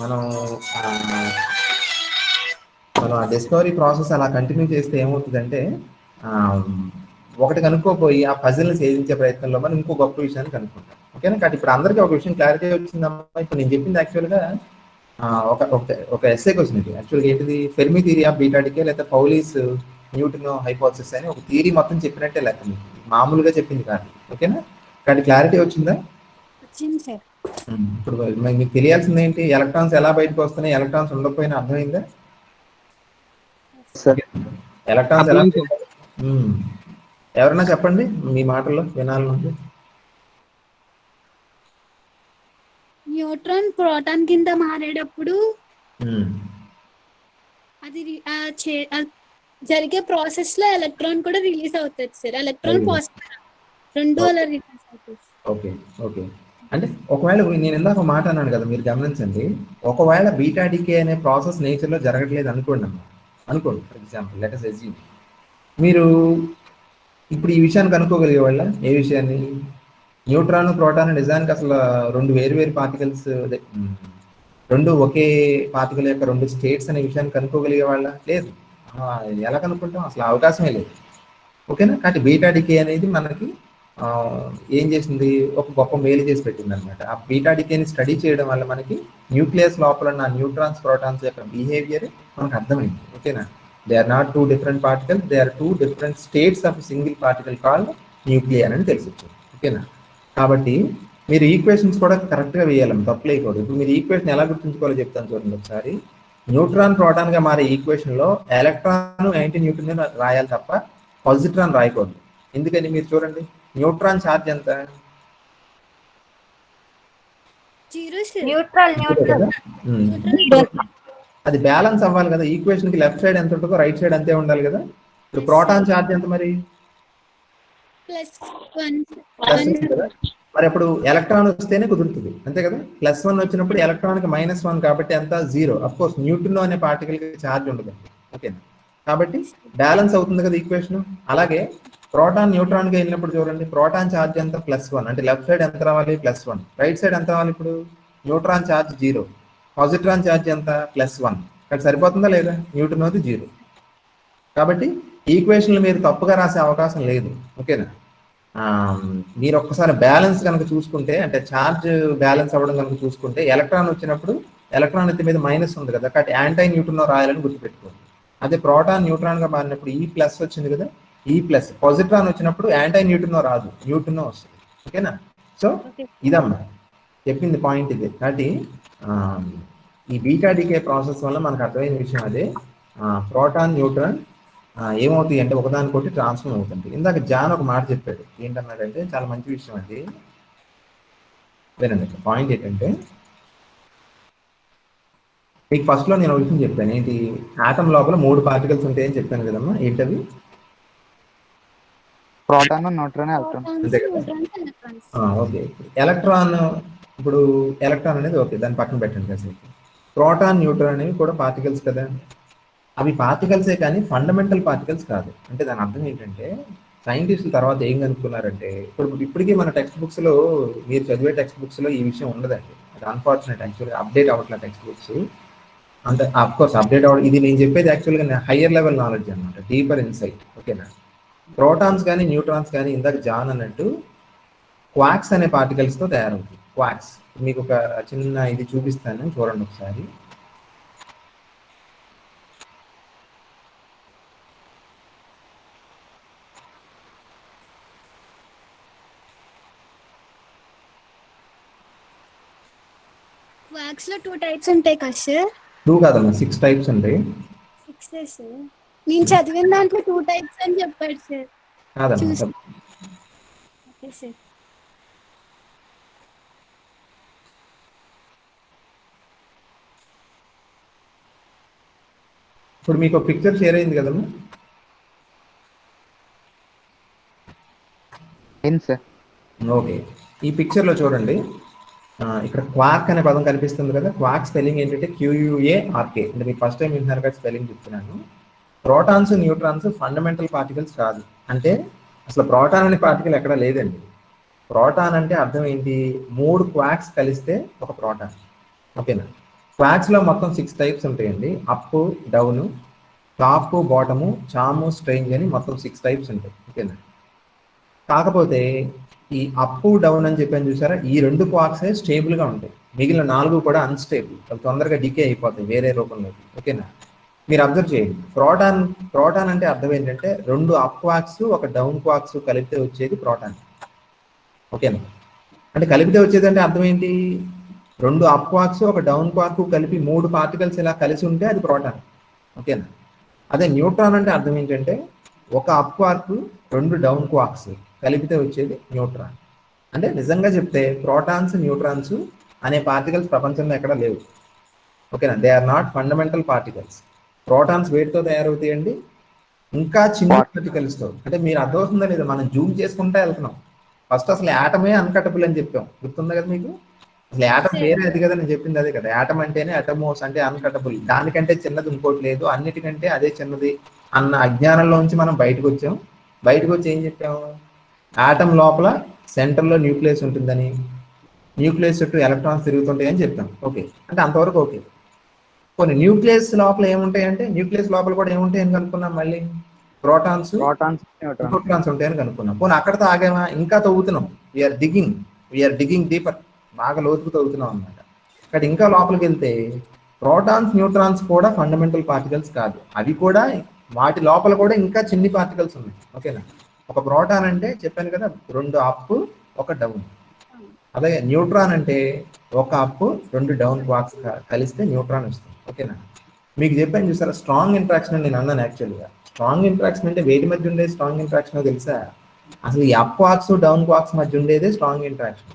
మనం మనం ఆ డిస్కవరీ ప్రాసెస్ అలా కంటిన్యూ చేస్తే ఏమవుతుందంటే, ఒకటి కనుక్కోపోయి ఆ పజిల్ని ఛేదించే ప్రయత్నంలో మనం ఇంకో గొప్ప విషయాన్ని కనుక్కుంటాం. ఓకేనా? కాబట్టి ఇప్పుడు అందరికీ ఒక విషయం క్లారిటీ వచ్చిందమ్మా. ఇప్పుడు నేను చెప్పింది యాక్చువల్గా ఒక ఎస్ఏ క్వశ్చన్. ఇది యాక్చువల్గా ఏంటిది, Fermi theory of beta decay లేదా పౌలీస్ న్యూటన్ హైపోథసిస్ అని ఒక థియరీ మొత్తం చెప్పినట్టే లెక్క, మీకు మామూలుగా చెప్పింది కాదు. ఓకేనా? కాబట్టి క్లారిటీ వచ్చిందా? వచ్చింది సార్. ఇప్పుడు మీకు తెలియాల్సింది ఏంటి, ఎలక్ట్రాన్స్ ఎలా బయటకు వస్తున్నాయి, ఎలక్ట్రాన్స్ ఉండకపోయినా అర్థమైందా? సార్ ఎలక్ట్రాన్స్ ఎలా ఎవరైనా చెప్పండి మీ మాటల్లో వినాలి. న్యూట్రాన్ ప్రోటాన్ కింద మారేటప్పుడు అది జరిగే ప్రాసెస్ లో ఎలక్ట్రాన్ కూడా రిలీజ్ అవుతుంది సార్. ఎలక్ట్రాన్ పాజిటివ్ రెండు అలా రిలీజ్ అవుతుంది. ఓకే ఓకే, అంటే ఒకవేళ నేను ఇందాక ఒక మాట అన్నాను కదా, మీరు గమనించండి. ఒకవేళ బీటా డికే అనే ప్రాసెస్ నేచర్ లో జరగట్లేదు అనుకోండి అమ్మా, అనుకోండి for example let us assume మీరు ఇప్పుడు ఈ విషయాన్ని కనుక్కోగలిగే వాళ్ళ, ఏ విషయాన్ని, న్యూట్రాన్ ప్రోటాన్ నిజానికి అసలు రెండు వేరు వేరు పార్టికల్స్, రెండు ఒకే పార్టికల్ యొక్క రెండు స్టేట్స్ అనే విషయాన్ని కనుక్కోగలిగే వాళ్ళ, లేదు. ఎలా కనుక్కుంటాం, అసలు అవకాశమే లేదు. ఓకేనా? కాబట్టి బీటా డికే అనేది మనకి ఏం చేసింది, ఒక గొప్ప మేలు చేసి పెట్టింది అనమాట. ఆ బీటా డికేని స్టడీ చేయడం వల్ల మనకి న్యూక్లియస్ లోపల ఉన్న న్యూట్రాన్స్ ప్రోటాన్స్ యొక్క బిహేవియర్ మనకు అర్థమైంది. ఓకేనా? They are not two different particles, they are two different states of single particle called nucleon అని తెలిసి వచ్చింది. ఓకేనా? కాబట్టి మీరు ఈక్వేషన్స్ కూడా కరెక్ట్గా వేయాలి, తప్పు లేకూడదు. ఇప్పుడు మీరు ఈక్వేషన్ ఎలా గుర్తుంచుకోవాలో చెప్తాను చూడండి ఒకసారి. న్యూట్రాన్ ప్రోటాన్గా మారే ఈక్వేషన్లో ఎలక్ట్రాన్ యాంటీ న్యూట్రాన్ రాయాలి తప్ప పాజిట్రాన్ రాయకూడదు. ఎందుకని మీరు చూడండి, న్యూట్రాన్ ఛార్జ్ ఎంత, అది బ్యాలెన్స్ అవ్వాలి కదా, ఈక్వేషన్ కి లెఫ్ట్ సైడ్ ఎంత ఉంటుందో రైట్ సైడ్ అంతే ఉండాలి కదా. ఇప్పుడు ప్రోటాన్ ఛార్జ్ ఎంత మరి, కదా. మరి అప్పుడు ఎలక్ట్రాన్ వస్తేనే కుదురుతుంది, అంతే కదా. +1 వచ్చినప్పుడు ఎలక్ట్రాన్ కి -1 కాబట్టి ఎంత, 0. అఫ్ కోర్స్ న్యూట్రన్ అనే పార్టికల్ కి ఛార్జ్ ఉండదు, ఓకేనా. కాబట్టి బ్యాలెన్స్ అవుతుంది కదా ఈక్వేషన్. అలాగే ప్రోటాన్ న్యూట్రాన్ గా వెళ్ళినప్పుడు చూడండి, ప్రోటాన్ ఛార్జ్ ఎంత, +1, అంటే లెఫ్ట్ సైడ్ ఎంత రావాలి, +1, రైట్ సైడ్ ఎంత రావాలి. ఇప్పుడు న్యూట్రాన్ ఛార్జ్ 0, పాజిట్రాన్ ఛార్జ్ ఎంత, +1, ఇక్కడ సరిపోతుందా లేదా, న్యూట్రన్ అది 0. కాబట్టి ఈక్వేషన్లు మీరు తప్పుగా రాసే అవకాశం లేదు, ఓకేనా. మీరు ఒక్కసారి బ్యాలెన్స్ కనుక చూసుకుంటే, అంటే ఛార్జ్ బ్యాలెన్స్ అవ్వడం కనుక చూసుకుంటే, ఎలక్ట్రాన్ వచ్చినప్పుడు ఎలక్ట్రాన్ ఎత్తి మీద మైనస్ ఉంది కదా, కాబట్టి యాంటీ న్యూట్రన్ రాయాలని గుర్తుపెట్టుకోండి. అదే ప్రోటాన్ న్యూట్రాన్ గా మారినప్పుడు ఈ ప్లస్ వచ్చింది కదా, ఈ ప్లస్. పాజిట్రాన్ వచ్చినప్పుడు యాంటీ న్యూట్రన్ రాదు, న్యూట్రన్ వస్తుంది, ఓకేనా. సో ఇదమ్మా చెప్పింది పాయింట్ ఇది. కాబట్టి ఈ బీటా డికే ప్రాసెస్ వల్ల మనకు అర్థమైన విషయం అదే, ప్రోటాన్ న్యూట్రాన్ ఏమవుతాయి అంటే ఒకదానికొకటి ట్రాన్స్ఫర్ అవుతుంది. ఇందాక జాన్ ఒక మాట చెప్పాడు, ఏంటన్నాడంటే చాలా మంచి విషయం అది, వినండి. పాయింట్ ఏంటంటే, మీకు ఫస్ట్ లో నేను ఒక విషయం చెప్పాను, ఏంటి, ఆటం లోపల 3 పార్టికల్స్ ఉంటాయని చెప్పాను కదమ్మా. ఏంటవి, ప్రోటాన్ న్యూట్రాన్ ఎలక్ట్రాన్. ప్రోటాన్స్, అంతే కదా? Neutrons, electrons. ఓకే. ఎలక్ట్రాన్, ఇప్పుడు ఎలక్ట్రాన్ అనేది ఓకే, దాన్ని పక్కన పెట్టండి కాసేపు. ప్రోటాన్, న్యూట్రాన్ అనేవి కూడా పార్టికల్స్ కదా. అవి పార్టికల్సే కానీ ఫండమెంటల్ పార్టికల్స్ కాదు. అంటే దాని అర్థం ఏంటంటే సైంటిస్టులు తర్వాత ఏం కనుక్కున్నారంటే, ఇప్పటికీ మన టెక్స్ట్ బుక్స్లో, మీరు చదివే టెక్స్ట్ బుక్స్లో ఈ విషయం ఉండదండి. అది అన్ఫార్చునేట్. యాక్చువల్గా అప్డేట్ అవ్వట్లేదు టెక్స్ట్ బుక్స్. అంత కోర్స్ అప్డేట్ అవ్వడం, ఇది నేను చెప్పేది యాక్చువల్గా హయ్యర్ లెవెల్ నాలెడ్జ్ అనమాట, డీపర్ ఇన్సైట్. ఓకేనా. ప్రోటాన్స్ కానీ న్యూట్రాన్స్ కానీ ఇందాక జాన్ అన్నట్టు క్వాక్స్ అనే పార్టికల్స్తో తయారవుతుంది. క్వాక్స్ మీకు ఒక చిన్న ఇది చూపిస్తాను, చూడండి ఒకసారి. క్వాక్స్ లో 2 టైప్స్ ఉంటాయి కదా సార్? 2 కాదమ్మా, 6 టైప్స్ ఉంటాయి. 6 సార్. నేను చదివిన దాంట్లో 2 టైప్స్ అని చెప్పాడు సార్. కాదమ్మా, ఓకే సార్. ఇప్పుడు మీకు ఒక పిక్చర్ షేర్ అయింది కదమ్మా. ఏం సార్? ఓకే, ఈ పిక్చర్లో చూడండి. ఇక్కడ క్వార్క్ అనే పదం కనిపిస్తుంది కదా. క్వార్క్ స్పెల్లింగ్ ఏంటంటే QUARK. అంటే మీకు ఫస్ట్ టైం వింటున్నారు కదా స్పెల్లింగ్ చెప్తున్నాను. ప్రోటాన్స్, న్యూట్రాన్స్ ఫండమెంటల్ పార్టికల్స్ కాదు. అంటే అసలు ప్రోటాన్ అనే పార్టికల్ ఎక్కడ లేదండి. ప్రోటాన్ అంటే అర్థం ఏంటి? 3 క్వాక్స్ కలిస్తే ఒక ప్రోటాన్. ఓకేనా. క్వాక్స్లో మొత్తం 6 టైప్స్ ఉంటాయండి. Up, down, top, bottom, charm, strange అని మొత్తం 6 టైప్స్ ఉంటాయి. ఓకేనా. కాకపోతే ఈ అప్, డౌన్ అని చెప్పాను చూసారా, ఈ 2 క్వాక్సే స్టేబుల్గా ఉంటాయి. మిగిలిన 4 కూడా అన్స్టేబుల్, అవి తొందరగా డికే అయిపోతాయి వేరే రూపంలోకి. ఓకేనా. మీరు అబ్జర్వ్ చేయండి. ప్రోటాన్ అంటే అర్థం ఏంటంటే 2 అప్ క్వాక్స్, ఒక డౌన్ క్వాక్స్ కలిపితే వచ్చేది ప్రోటాన్. ఓకేనా. అంటే కలిపితే వచ్చేది అంటే అర్థం ఏంటి? 2 అప్ క్వాక్స్, ఒక డౌన్ క్వాక్ కలిపి 3 పార్టికల్స్ ఇలా కలిసి ఉంటే అది ప్రోటాన్. ఓకేనా. అదే న్యూట్రాన్ అంటే అర్థం ఏంటంటే ఒక అప్ క్వార్క్, 2 డౌన్ క్వాక్స్ కలిపితే వచ్చేది న్యూట్రాన్. అంటే నిజంగా చెప్తే ప్రోటాన్స్, న్యూట్రాన్స్ అనే పార్టికల్స్ ప్రపంచంలో ఎక్కడ లేవు. ఓకేనా. They are not fundamental particles. Protons వేటితో తయారవుతాయండి? ఇంకా చిన్న పార్టికల్స్తో. అంటే మీరు అర్థమవుతుందా లేదా? మనం జూమ్ చేసుకుంటా వెళ్తున్నాం. ఫస్ట్ అసలు యాటమే అన్కటబుల్ అని చెప్పాం, గుర్తుందా కదా మీకు? అసలు యాటమ్ వేరే అది కదా, నేను చెప్పింది అదే కదా. యాటమ్ అంటేనే అటమోస్, అంటే అన్కటబుల్, దానికంటే చిన్నది ఇంకోటి లేదు, అన్నిటికంటే అదే చిన్నది అన్న అజ్ఞానంలోంచి మనం బయటకు వచ్చాం. బయటకు వచ్చి ఏం చెప్పాము? ఆటమ్ లోపల సెంటర్లో న్యూక్లియస్ ఉంటుందని, న్యూక్లియస్ చుట్టూ ఎలక్ట్రాన్స్ తిరుగుతుంటాయి అని చెప్పాం. ఓకే, అంటే అంతవరకు ఓకే. కొన్ని న్యూక్లియస్ లోపల ఏముంటాయంటే, న్యూక్లియస్ లోపల కూడా ఏముంటాయని కనుక్కున్నాం. మళ్ళీ ప్రోటాన్స్, న్యూట్రాన్స్ ఉంటాయని కనుక్కున్నాం. పోనీ అక్కడతో ఆగామా? ఇంకా తవ్వుతున్నాం. వీఆర్ డిగింగ్ డీపర్, బాగా లోతుకు తవ్వుతున్నాం అన్నమాట. ఇక్కడ ఇంకా లోపలికి వెళ్తే ప్రోటాన్స్, న్యూట్రాన్స్ కూడా ఫండమెంటల్ పార్టికల్స్ కాదు. అవి కూడా వాటి లోపల కూడా ఇంకా చిన్ని పార్టికల్స్ ఉన్నాయి. ఓకేనా. ఒక ప్రోటాన్ అంటే చెప్పాను కదా, 2 అప్, 1 డౌన్. అలాగే న్యూట్రాన్ అంటే ఒక అప్, 2 డౌన్ క్వాక్స్ కలిస్తే న్యూట్రాన్ వస్తుంది. ఓకేనా. మీకు చెప్పాను చూసారా, స్ట్రాంగ్ ఇంట్రాక్షన్ అని నేను అన్నాను. యాక్చువల్గా స్ట్రాంగ్ ఇంట్రాక్షన్ అంటే వేటి మధ్య ఉండేది స్ట్రాంగ్ ఇంట్రాక్షన్ తెలుసా? అసలు ఈ అప్ క్వాక్స్, డౌన్ క్వాక్స్ మధ్య ఉండేదే స్ట్రాంగ్ ఇంట్రాక్షన్.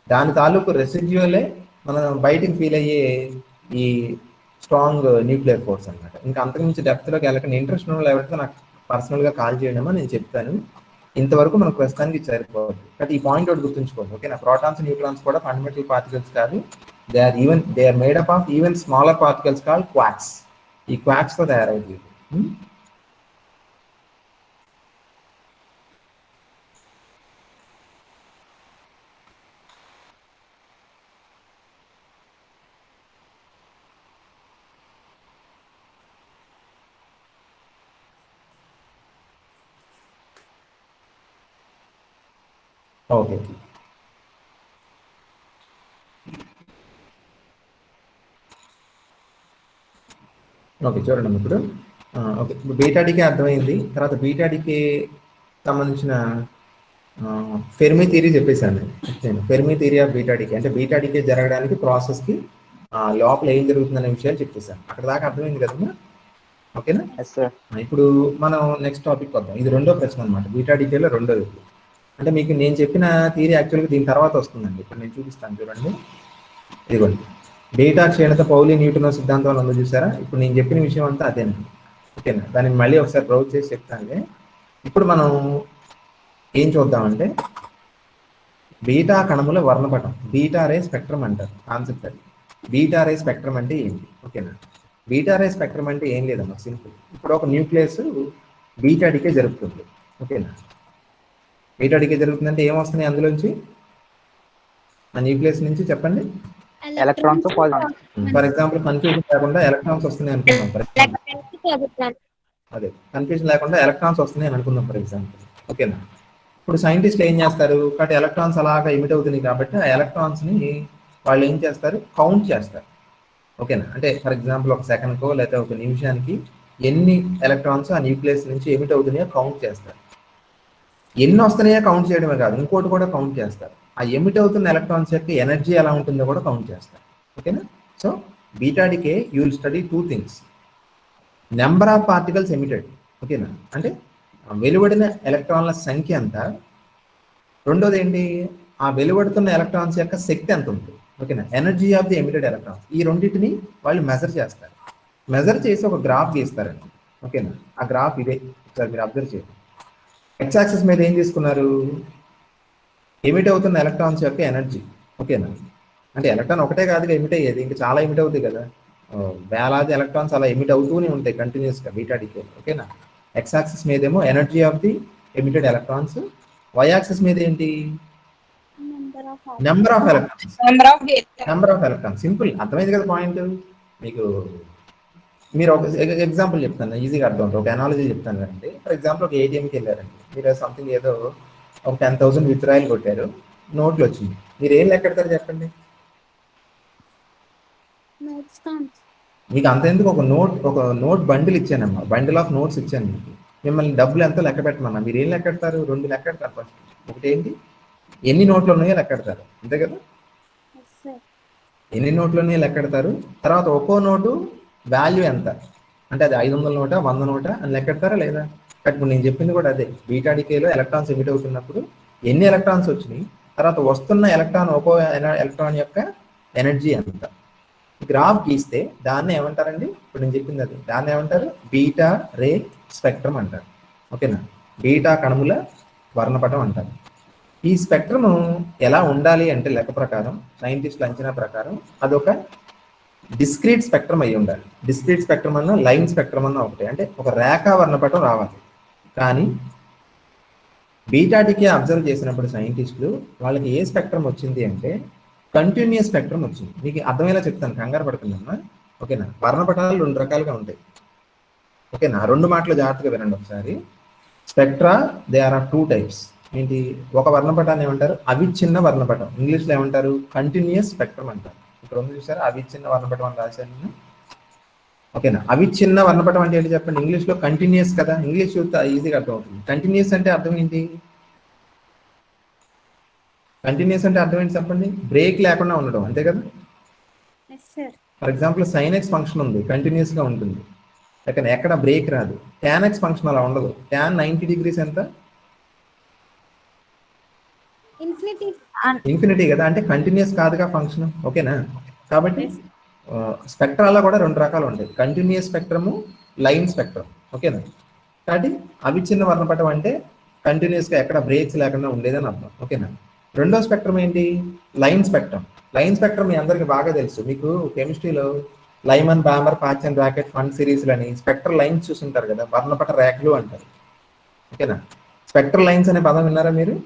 దాని తాలూకు రెసిడ్యువలే మనం బయటికి ఫీల్ అయ్యే ఈ స్ట్రాంగ్ న్యూక్లియర్ ఫోర్స్ అనమాట. ఇంకా అంతకుమించి డెప్త్లోకి వెళ్ళకుండా ఇంట్రెస్ట్ ఉన్న వాళ్ళు ఎవరితో నాకు పర్సనల్గా కాల్ చేయడమో నేను చెప్తాను. ఇంతవరకు మనకు ప్రస్తుతానికి సరిపోదు. బట్ ఈ పాయింట్ ఒకటి గుర్తుంచుకోండి. ఓకేనా. ప్రోటాన్స్, న్యూట్రాన్స్ కూడా ఫండమెంటల్ పార్టికల్స్ కాదు. They are made up of even smaller particles called quarks. ఈ క్వాక్స్తో తయారవుతుంది. ఓకే, ఓకే చూడండి ఇప్పుడు. ఓకే, బీటాడికే అర్థమైంది. తర్వాత బీటాడికే సంబంధించిన ఫెర్మి థియరీ చెప్పేశాను నేను. ఫెర్మి థియరీ ఆఫ్ బీటాడికే అంటే బీటాడికే జరగడానికి ప్రాసెస్కి లోపల ఏం జరుగుతుందనే విషయాలు చెప్పేశాను. అక్కడ దాకా అర్థమైంది కదమ్మా. ఓకేనా. ఇప్పుడు మనం నెక్స్ట్ టాపిక్ వద్దాం. ఇది 2వ ప్రశ్న అనమాట, బీటాడికేలో 2వది. అంటే మీకు నేను చెప్పిన థియరీ యాక్చువల్గా దీని తర్వాత వస్తుందండి. ఇప్పుడు నేను చూపిస్తాను చూడండి. ఇదిగోండి, బీటా క్షీణత పౌలి న్యూటన్ సిద్ధాంతం ఉందో చూసారా. ఇప్పుడు నేను చెప్పిన విషయం అంతా అదేనండి. ఓకేనా. దాన్ని మళ్ళీ ఒకసారి బ్రౌజ్ చేసి చెప్తాను. ఇప్పుడు మనం ఏం చూద్దామంటే బీటా కణముల వర్ణపటం, బీటా రే స్పెక్ట్రమ్ అంటారు కాన్సెప్ట్ అది. బీటా రే స్పెక్ట్రమ్ అంటే ఏంటి? ఓకేనా, బీటా రే స్పెక్ట్రమ్ అంటే ఏం లేదమ్మా, సింపుల్. ఇప్పుడు ఒక న్యూక్లియస్ బీటా డికే జరుగుతుంది. ఓకేనా, బీటా డికే జరుగుతుందంటే ఏం వస్తున్నాయి అందులోంచి? ఆ న్యూక్లియస్ నుంచి చెప్పండి. ఎలక్ట్రాన్స్ ఫర్ ఎగ్జాంపుల్ కన్ఫ్యూజన్ లేకుండా ఎలక్ట్రాన్స్ వస్తున్నాయి అనుకుందాం ఫర్ ఎగ్జాంపుల్. అదే కన్ఫ్యూజన్ లేకుండా ఎలక్ట్రాన్స్ వస్తున్నాయి అని అనుకుందాం ఫర్ ఎగ్జాంపుల్. ఓకేనా, ఇప్పుడు సైంటిస్టులు ఏం చేస్తారు? కాబట్టి ఎలక్ట్రాన్స్ అలాగా ఎమిట్ అవుతున్నాయి కాబట్టి ఆ ఎలక్ట్రాన్స్ ని వాళ్ళు ఏం చేస్తారు? కౌంట్ చేస్తారు. ఓకేనా, అంటే ఫర్ ఎగ్జాంపుల్ ఒక సెకండ్కో లేదా ఒక నిమిషానికి ఎన్ని ఎలక్ట్రాన్స్ ఆ న్యూక్లియస్ నుంచి ఎమిట్ అవుతున్నాయో కౌంట్ చేస్తారు. ఎన్ని వస్తున్నాయో కౌంట్ చేయడమే కాదు, ఇంకోటి కూడా కౌంట్ చేస్తారు. ఆ ఎమిట్ అవుతున్న ఎలక్ట్రాన్స్ యొక్క ఎనర్జీ ఎలా ఉంటుందో కూడా కౌంట్ చేస్తారు. ఓకేనా, so బీటాడికే you will study 2 things. Number of particles emitted, ఓకేనా, అంటే వెలువడిన ఎలక్ట్రాన్ల సంఖ్య ఎంత. రెండోది ఏంటి? ఆ వెలువడుతున్న ఎలక్ట్రాన్స్ యొక్క శక్తి ఎంత ఉంటుంది. ఓకేనా, energy of the emitted electrons. ఈ రెండింటిని వాళ్ళు మెజర్ చేస్తారు. మెజర్ చేసి ఒక గ్రాఫ్ గీస్తారండి. ఓకేనా, ఆ గ్రాఫ్ ఇదే, ఒకసారి మీరు అబ్జర్వ్ చేయండి. ఎక్స్ యాక్సిస్ మీద ఏం తీసుకున్నారు? ఎమిట్ అవుతున్న ఎలక్ట్రాన్స్ యొక్క ఎనర్జీ. ఓకేనా, అంటే ఎలక్ట్రాన్ ఒకటే కాదు ఎమిట్ అయ్యేది, ఇంకా చాలా ఎమిట్ అవుతాయి కదా, వేలాది ఎలక్ట్రాన్స్ అలా ఎమిట్ అవుతూనే ఉంటాయి కంటిన్యూస్గా బీటా డికే. ఓకేనా, ఎక్స్ యాక్సిస్ మీద ఏమో energy of the emitted electrons, Y axis మీద ఏంటి? Number of electrons. Number of electrons, simple, అర్థమైంది కదా పాయింట్ మీకు. మీరు ఒక ఎగ్జాంపుల్ చెప్తాను, ఈజీగా అర్థం అవుతుంది. ఒక అనాలజీ చెప్తాను కదండి. ఫర్ ఎగ్జాంపుల్ ఒక ఏటీఎంకి వెళ్ళారండి, మీరు సంథింగ్ ఏదో ఒక 10,000 విత్డ్రాయల్ కొట్టారు, నోట్లు వచ్చింది. మీరు ఏం లెక్కెడతారు చెప్పండి? మీకు అంత ఎందుకు, ఒక నోట్ బండిల్ ఇచ్చానమ్మా, బండిల్ ఆఫ్ నోట్స్ ఇచ్చాను మీకు. మిమ్మల్ని డబ్బులు ఎంతో లెక్క పెట్టమన్నా, మీరు ఏం లెక్కెడతారు? 2 లెక్కెడతారు ఫస్ట్. ఒకటి ఏంటి? ఎన్ని నోట్లు ఉన్నాయో లెక్కెడతారు, అంతే కదా. ఎన్ని నోట్లు ఉన్నాయో లెక్కెడతారు. తర్వాత ఒక్కో నోటు వాల్యూ ఎంత, అంటే అది 500 నోటా 100 నోటా అని లెక్కెడతారా లేదా? ఇప్పుడు నేను చెప్పింది కూడా అదే. బీటా డికేలో ఎలక్ట్రాన్స్ ఎమిట్ అవుతున్నప్పుడు ఎన్ని ఎలక్ట్రాన్స్ వచ్చినాయి, తర్వాత వస్తున్న ఎలక్ట్రాన్ ఒక్కో ఎలక్ట్రాన్ యొక్క ఎనర్జీ ఎంత. గ్రాఫ్ గీస్తే దాన్ని ఏమంటారండి? ఇప్పుడు నేను చెప్పింది అది, దాన్ని ఏమంటారు? బీటా రే స్పెక్ట్రమ్ అంటారు. ఓకేనా, బీటా కణముల వర్ణపటం అంటారు. ఈ స్పెక్ట్రమ్ ఎలా ఉండాలి అంటే లెక్క ప్రకారం, సైంటిస్టుల అంచనా ప్రకారం అదొక డిస్క్రీట్ స్పెక్ట్రమ్ అయి ఉండాలి. డిస్క్రీట్ స్పెక్ట్రమ్ అన్న లైన్ స్పెక్ట్రమ్ అన్న ఒకటి, అంటే ఒక రేఖా వర్ణపటం రావాలి. కానీ బీటా డికే అబ్జర్వ్ చేసినప్పుడు సైంటిస్టులు వాళ్ళకి ఏ స్పెక్ట్రమ్ వచ్చింది అంటే కంటిన్యూస్ స్పెక్ట్రమ్ వచ్చింది. మీకు అర్థమయ్యేలా చెప్తాను, కంగారు పడుతుందమ్మా. ఓకేనా, వర్ణపటాలు 2 రకాలుగా ఉంటాయి. ఓకేనా, 2 మాటలు జాగ్రత్తగా వినండి ఒకసారి. Spectra they are 2 types. ఏంటి? ఒక వర్ణపటాన్ని ఏమంటారు? అవిచ్ఛిన్న వర్ణపటం, ఇంగ్లీష్లో ఏమంటారు? కంటిన్యూస్ స్పెక్ట్రమ్ అంటారు. ఇక్కడ ఉంది చూసారా, అవిచ్ఛిన్న వర్ణపటం అని రాశాను నేను. ఓకేనా, అవిచ్ఛిన్న వర్ణపటం అంటే ఏంటి చెప్పండి? ఇంగ్లీష్లో కంటిన్యూస్ కదా, ఇంగ్లీష్ చూస్తే ఈజీగా అర్థం అవుతుంది. కంటిన్యూస్ అంటే అర్థం ఏంటి? కంటిన్యూస్ అంటే అర్థం ఏంటి చెప్పండి? బ్రేక్ లేకుండా ఉండడం, అంతే కదా. For example sin x function ఉంది, కంటిన్యూస్ గా ఉంటుంది, ఎక్కడ బ్రేక్ రాదు. tan x ఫంక్షన్ అలా ఉండదు. tan 90 degrees ఎంత? ఇన్ఫినిటీ కదా, అంటే కంటిన్యూస్ కాదుగా ఫంక్షన్. ఓకేనా, కాబట్టి స్పెక్ట్రాల్లో కూడా 2 రకాలు ఉంటాయి, కంటిన్యూస్ స్పెక్ట్రము, లైన్ స్పెక్ట్రమ్. ఓకేనా, కాబట్టి అవిచ్ఛిన్న వర్ణపటం అంటే కంటిన్యూస్ గా ఎక్కడ బ్రేక్స్ లేకుండా ఉండేదని అర్థం. ఓకేనా, రెండో స్పెక్ట్రమ్ ఏంటి? Line spectrum. లైన్ స్పెక్ట్రమ్ మీ అందరికి బాగా తెలుసు. మీకు కెమిస్ట్రీలో Lyman, Balmer, Paschen, Brackett, Pfund series లని స్పెక్ట్రల్ లైన్స్ చూసుంటారు కదా, వర్ణపట రేఖలు అంటారు. ఓకేనా, స్పెక్ట్రల్ లైన్స్ అనే పదం విన్నారా మీరు?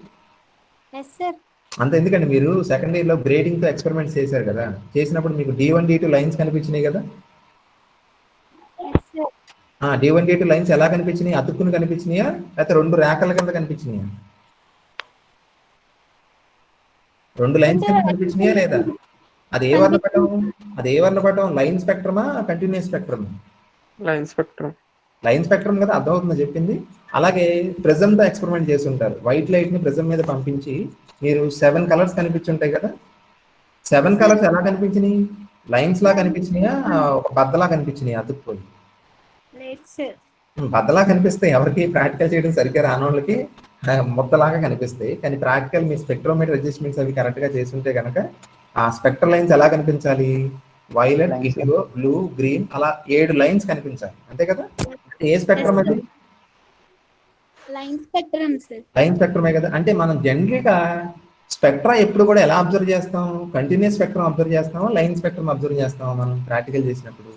అంత ఎందుకండి, మీరు సెకండ్ ఇయర్ లో గ్రేడింగ్ తో ఎక్స్పెరిమెంట్స్ చేశారు కదా, చేసినప్పుడు మీకు D1 D2 లైన్స్ కనిపించినాయి కదా. D1 D2 లైన్స్ ఎలా కనిపించినాయి? అతుక్కుని కనిపించినాయా, లేకపోతే 2 రేఖల కింద కనిపించినాయా? 2 లైన్స్ కింద కనిపించినాయా లేదా? అది ఏ వర్ణపటం? లైన్ స్పెక్ట్రమా, కంటిన్యూస్ స్పెక్ట్రమా? Line spectrum. లైన్ స్పెక్ట్రమ్ కదా, అర్థమవుతుందో చెప్పింది. అలాగే ప్రిజమ్ తో ఎక్స్పెరిమెంట్ చేసి ఉంటారు. వైట్ లైట్ ని ప్రిజమ్ మీద పంపించి మీరు 7 కలర్స్ కనిపించుంటాయి కదా. 7 కలర్స్ ఎలా కనిపించినాయి? లైన్స్ లా కనిపించినాయా, ఒక బద్దలా కనిపించినాయి అతుక్కుపోయి? బద్దలా కనిపిస్తాయి, ఎవరికి ప్రాక్టికల్ చేయడం సరిగ్గా రానోళ్ళకి ముద్దలాగా కనిపిస్తాయి. కానీ ప్రాక్టికల్ మీ స్పెక్ట్రోమీటర్ అడ్జస్ట్మెంట్స్ అవి కరెక్ట్ గా చేస్తుంటే కనుక ఆ స్పెక్ట్రల్ లైన్స్ ఎలా కనిపించాలి? వైలెట్, ఇండిగో, బ్లూ, గ్రీన్ అలా 7 లైన్స్ కనిపించాలి, అంతే కదా. ఏ స్పెక్ట్రమ్ అది? Line spectrum sir. లైన్ స్పెక్ట్రమే కదా. అంటే మనం జనరల్గా స్పెక్ట్రా ఎప్పుడు కూడా ఎలా అబ్జర్వ్ చేస్తాం? కంటిన్యూస్ స్పెక్ట్రమ్ అబ్జర్వ్ చేస్తామా, లైన్ స్పెక్ట్రమ్ అబ్జర్వ్ చేస్తామా మనం ప్రాక్టికల్ చేసినప్పుడు?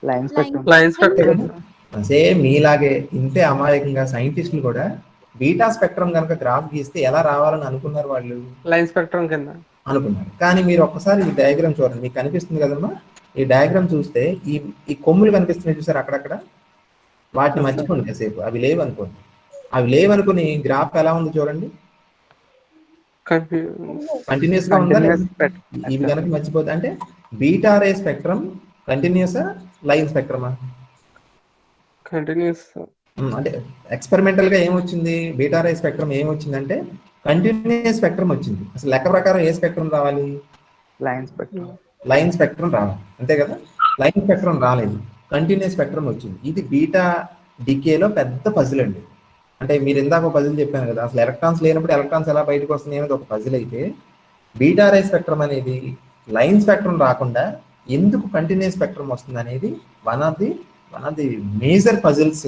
Line spectrum. Line spectrum. Same మీలాగే ఇంతే అమాయకంగా సైంటిస్టులు కూడా బీటా స్పెక్ట్రమ్ కనుక గ్రాఫ్ గీస్తే ఎలా రావాలని అనుకున్నారు వాళ్ళు? లైన్ స్పెక్ట్రమ్ కింద అనుకున్నారు. కానీ మీరు ఒక్కసారి ఈ డయాగ్రామ్ చూడండి, మీకు కనిపిస్తుంది కదమ్మా. ఈ డయాగ్రామ్ చూస్తే ఈ ఈ కొమ్ములు కనిపిస్తున్నాయి చూసారు అక్కడక్కడ, వాటిని మర్చిపోండి కాసేపు, అవి లేవు అనుకోండి. అవి లేవనుకుని గ్రాఫ్ ఎలా ఉంది చూడండి, కంటిన్యూస్ గా ఉందా? ఇవి కనుక మర్చిపోతే అంటే బీటా రే స్పెక్ట్రమ్ కంటిన్యూసా, లైన్ స్పెక్ట్రమా? కంటిన్యూస్. అంటే ఎక్స్పెరిమెంటల్ గా ఏమొచ్చింది, beta ray spectrum ఏమొచ్చిందంటే continuous spectrum వచ్చింది. అసలు లెక్క ప్రకారం ఏ స్పెక్ట్రమ్ రావాలి? Line spectrum. లైన్ స్పెక్ట్రమ్ రావాలి, అంతే కదా. లైన్ స్పెక్ట్రమ్ రాలేదు, కంటిన్యూస్ స్పెక్ట్రమ్ వచ్చింది. ఇది బీటా డికేలో పెద్ద పజిల్ అండి. అంటే మీరు ఇందాక ఒక పజిల్ చెప్పాను కదా, అసలు ఎలక్ట్రాన్స్ లేనప్పుడు ఎలక్ట్రాన్స్ ఎలా బయటకు వస్తున్నాయి అనేది ఒక పజిల్ అయితే, బీటా రే స్పెక్ట్రమ్ అనేది లైన్ స్పెక్ట్రమ్ రాకుండా ఎందుకు కంటిన్యూస్ స్పెక్ట్రమ్ వస్తుంది అనేది one of the major puzzles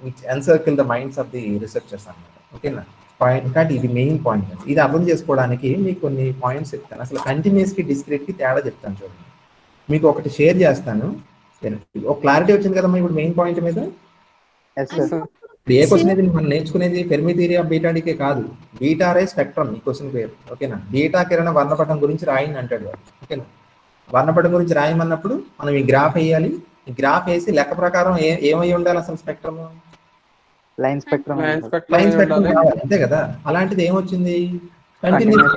which encircle the minds of the researchers అన్నమాట. ఓకేనా? పాయింట్ కాబట్టి ఇది మెయిన్ పాయింట్. ఇది అర్థం చేసుకోవడానికి మీకు కొన్ని పాయింట్స్ చెప్తాను. అసలు కంటిన్యూస్ కి డిస్క్రీట్ కి తేడా చెప్తాను చూడండి. మీకు ఒకటి షేర్ చేస్తాను. ఒక క్లారిటీ వచ్చింది కదమ్మా ఇప్పుడు మెయిన్ పాయింట్ మీద. Yes sir. ఏ క్వశ్చన్ అనేది మనం నేర్చుకునేది Fermi theory of beta decay కాదు, బీటా రే స్పెక్ట్రమ్ ఈ క్వశ్చన్ పేరు. ఓకేనా? బీటా కిరణ వర్ణపటం గురించి రాయని అంటాడు వాడు. ఓకేనా? వర్ణపటం గురించి రాయమన్నప్పుడు మనం ఈ గ్రాఫ్ వేయాలి. ఈ గ్రాఫ్ వేసి లెక్క ప్రకారం ఏమై ఉండాలి అసలు spectrum? Line spectrum. Line spectrum రావాలి, అంతే కదా. అలాంటిది ఏమొచ్చింది? కంటిన్యూస్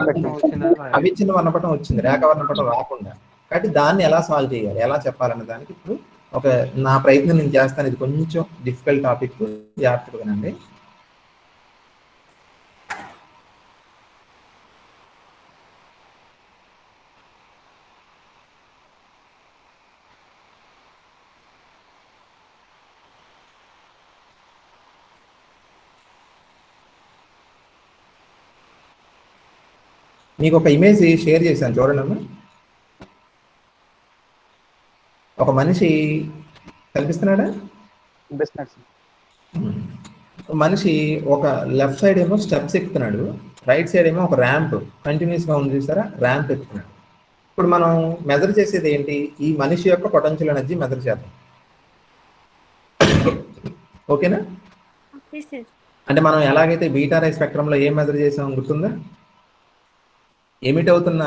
అవిచ్ఛిన్న వర్ణపటం వచ్చింది, రేఖ వర్ణపటం రాకుండా. కాబట్టి దాన్ని ఎలా సాల్వ్ చేయాలి, ఎలా చెప్పాలన్న దానికి ఇప్పుడు ఒక నా ప్రయత్నం నేను చేస్తాను. ఇది కొంచెం డిఫికల్ట్ టాపిక్, జాగ్రత్తగా వినండి. మీకు ఒక ఇమేజ్ షేర్ చేశాను చూడండి అమ్మా. ఒక మనిషి కనిపిస్తున్నాడా? మనిషి ఒక లెఫ్ట్ సైడ్ ఏమో స్టెప్స్ ఎక్కుతున్నాడు, రైట్ సైడ్ ఏమో ఒక ర్యాంప్ కంటిన్యూస్ గా ఉంది చూసారా, ర్యాంప్ ఎక్కుతున్నాడు. ఇప్పుడు మనం మెజర్ చేసేది ఏంటి? ఈ మనిషి యొక్క పొటెన్షియల్ ఎనర్జీ మెజర్ చేద్దాం. ఓకేనా? అంటే మనం ఎలాగైతే బీటా రే స్పెక్ట్రమ్ లో ఏం మెజర్ చేసాం గుర్తుందా? ఎమిట్ అవుతున్న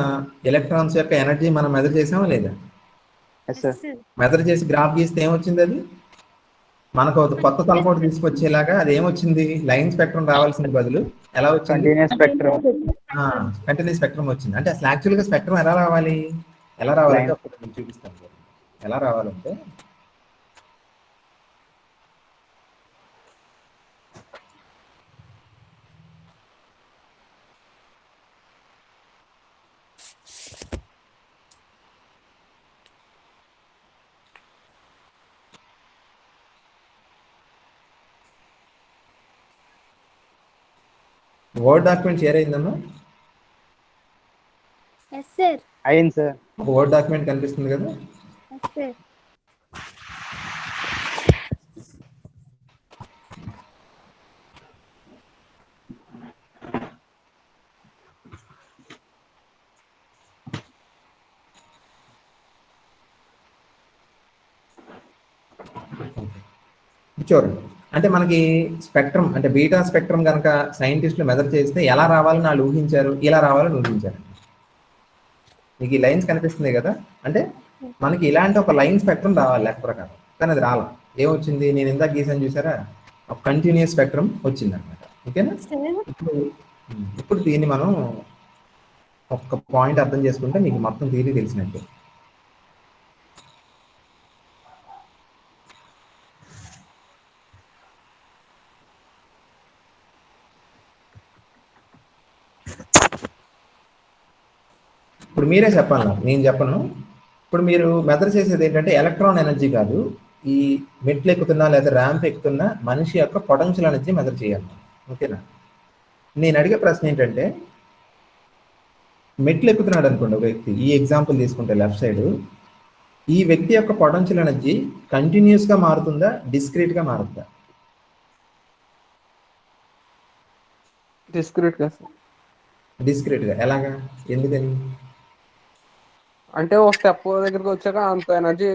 ఎలక్ట్రాన్స్ యొక్క ఎనర్జీ మనం మెజర్ చేసామా లేదా? మెజర్ చేసి గ్రాఫ్ గీస్తే ఏమొచ్చింది? అది మనకు కొత్త తలపోటు తీసుకొచ్చేలాగా అది ఏమొచ్చింది? లైన్ స్పెక్ట్రమ్ రావాల్సిన బదులు ఎలా వచ్చింది? కంటిన్యూస్ స్పెక్ట్రమ్ వచ్చింది. అంటే అసలు యాక్చువల్ గా స్పెక్ట్రమ్ ఎలా రావాలి? అంటే ఒకటి నేను చూపిస్తాను. ఎలా రావాలంటే వర్డ్ డాక్యుమెంట్ షేర్ అయిందమ్మా? అయింది సార్. ఒక వర్డ్ డాక్యుమెంట్ కనిపిస్తుంది కదా. చూడండి, అంటే మనకి స్పెక్ట్రమ్ అంటే బీటా స్పెక్ట్రమ్ కనుక సైంటిస్టులు మెజర్ చేస్తే ఎలా రావాలని వాళ్ళు ఊహించారు, ఇలా రావాలని ఊహించారు. మీకు ఈ లైన్స్ కనిపిస్తుంది కదా, అంటే మనకి ఇలాంటి ఒక లైన్ స్పెక్ట్రమ్ రావాలి లెక్క ప్రకారం. కానీ అది రావాలి. ఏమొచ్చింది? నేను ఇందాక గీసాను చూసారా, ఒక కంటిన్యూస్ స్పెక్ట్రమ్ వచ్చింది అనమాట. ఓకేనా? ఇప్పుడు దీన్ని మనం ఒక్క పాయింట్ అర్థం చేసుకుంటే మీకు మొత్తం థియరీ తెలిసినట్టు. ఇప్పుడు మీరే చెప్పాలి నాకు, నేను చెప్పను. ఇప్పుడు మీరు మెజర్ చేసేది ఏంటంటే ఎలక్ట్రాన్ ఎనర్జీ కాదు, ఈ మెట్లు ఎక్కుతున్నా లేదా ర్యాంప్ ఎక్కుతున్నా మనిషి యొక్క పొటెన్షియల్ ఎనర్జీ మెజర్ చేయాలి. ఓకేనా? నేను అడిగే ప్రశ్న ఏంటంటే, మెట్లు ఎక్కుతున్నాడు అనుకోండి ఒక వ్యక్తి, ఈ ఎగ్జాంపుల్ తీసుకుంటే లెఫ్ట్ సైడ్, ఈ వ్యక్తి యొక్క పొటెన్షియల్ ఎనర్జీ కంటిన్యూస్ గా మారుతుందా, డిస్క్రీట్ గా మారుతుందా? డిస్క్రీట్ గా సార్. డిస్క్రీట్ గా ఎలాగా, ఎందుకని? అంటే ఒక స్టెప్ దగ్గరికి వచ్చాక అంత ఎనర్జీ,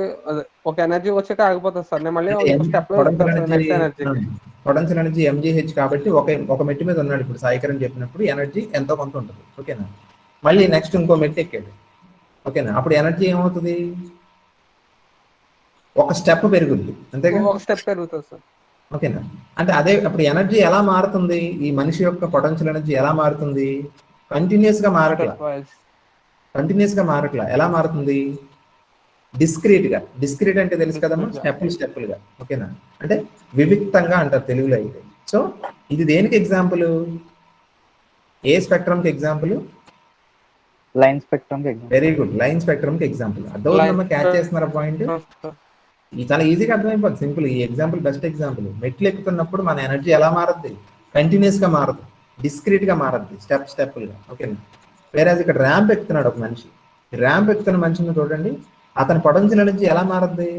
ఒక ఎనర్జీ వచ్చాక ఆగిపోతుంది సార్. నేను మళ్ళీ అంటే ఇంకో స్టెప్ లో పొటెన్షియల్ వెళ్తాను సార్ ఎనర్జీ, నెక్స్ట్ ఎనర్జీకి. పొటెన్షియల్ ఎనర్జీ ఎంజీహెచ్ కాబట్టి ఒక మెట్టు మీద ఉన్నాడు ఇప్పుడు సాయికరణ్ చెప్పినప్పుడు ఎనర్జీ ఎంతో కొంత ఉంటుంది, ఓకేనా? మళ్ళీ నెక్స్ట్ ఇంకో మెట్టు ఎక్కాడు, ఓకేనా? అప్పుడు ఎనర్జీ ఏమవుతుంది? ఒక స్టెప్ పెరుగుద్ది, అంతేగా? ఒక స్టెప్ పెరుగుతుంది సార్. ఓకేనా? అంటే అదే అప్పుడు ఎనర్జీ ఎలా మారుతుంది? ఈ మనిషి యొక్క పొటెన్షియల్ ఎనర్జీ ఎలా మారుతుంది? కంటిన్యూస్ గా మారట్లా, స్టెప్ వైజ్. కంటిన్యూస్ గా మారట్లా. ఎలా మారుతుంది? డిస్క్రీట్ గా. డిస్క్రీట్ అంటే తెలుసు కదమ్మా, స్టెప్పులుగా, ఓకేనా? అంటే వివిక్తంగా అంటారు తెలుగులో అయితే. సో ఇది దేనికి ఎగ్జాంపుల్? ఏ స్పెక్ట్రమ్ కి ఎగ్జాంపుల్? లైన్ స్పెక్ట్రమ్ కి example. Very good, line spectrum కి ఎగ్జాంపుల్. అర్థమవుతుందమ్మా? క్యాచ్ చేస్తున్నారా పాయింట్? ఇది చాలా ఈజీగా అర్థమైపోతుంది, సింపుల్. ఈ ఎగ్జాంపుల్ బెస్ట్ ఎగ్జాంపుల్. మెట్లు ఎక్కుతున్నప్పుడు మన ఎనర్జీ ఎలా మారద్ది? కంటిన్యూస్ గా మారదు, డిస్క్రీట్ గా మారద్ది, స్టెప్లుగా, ఓకేనా? వేరే ఇక్కడ ర్యాంప్ ఎక్కుతున్నాడు ఒక మనిషి. ర్యాంప్ ఎక్కుతున్న మనిషిని చూడండి, అతని పొటెన్షియల్ ఎనర్జీ ఎలా మారద్ది?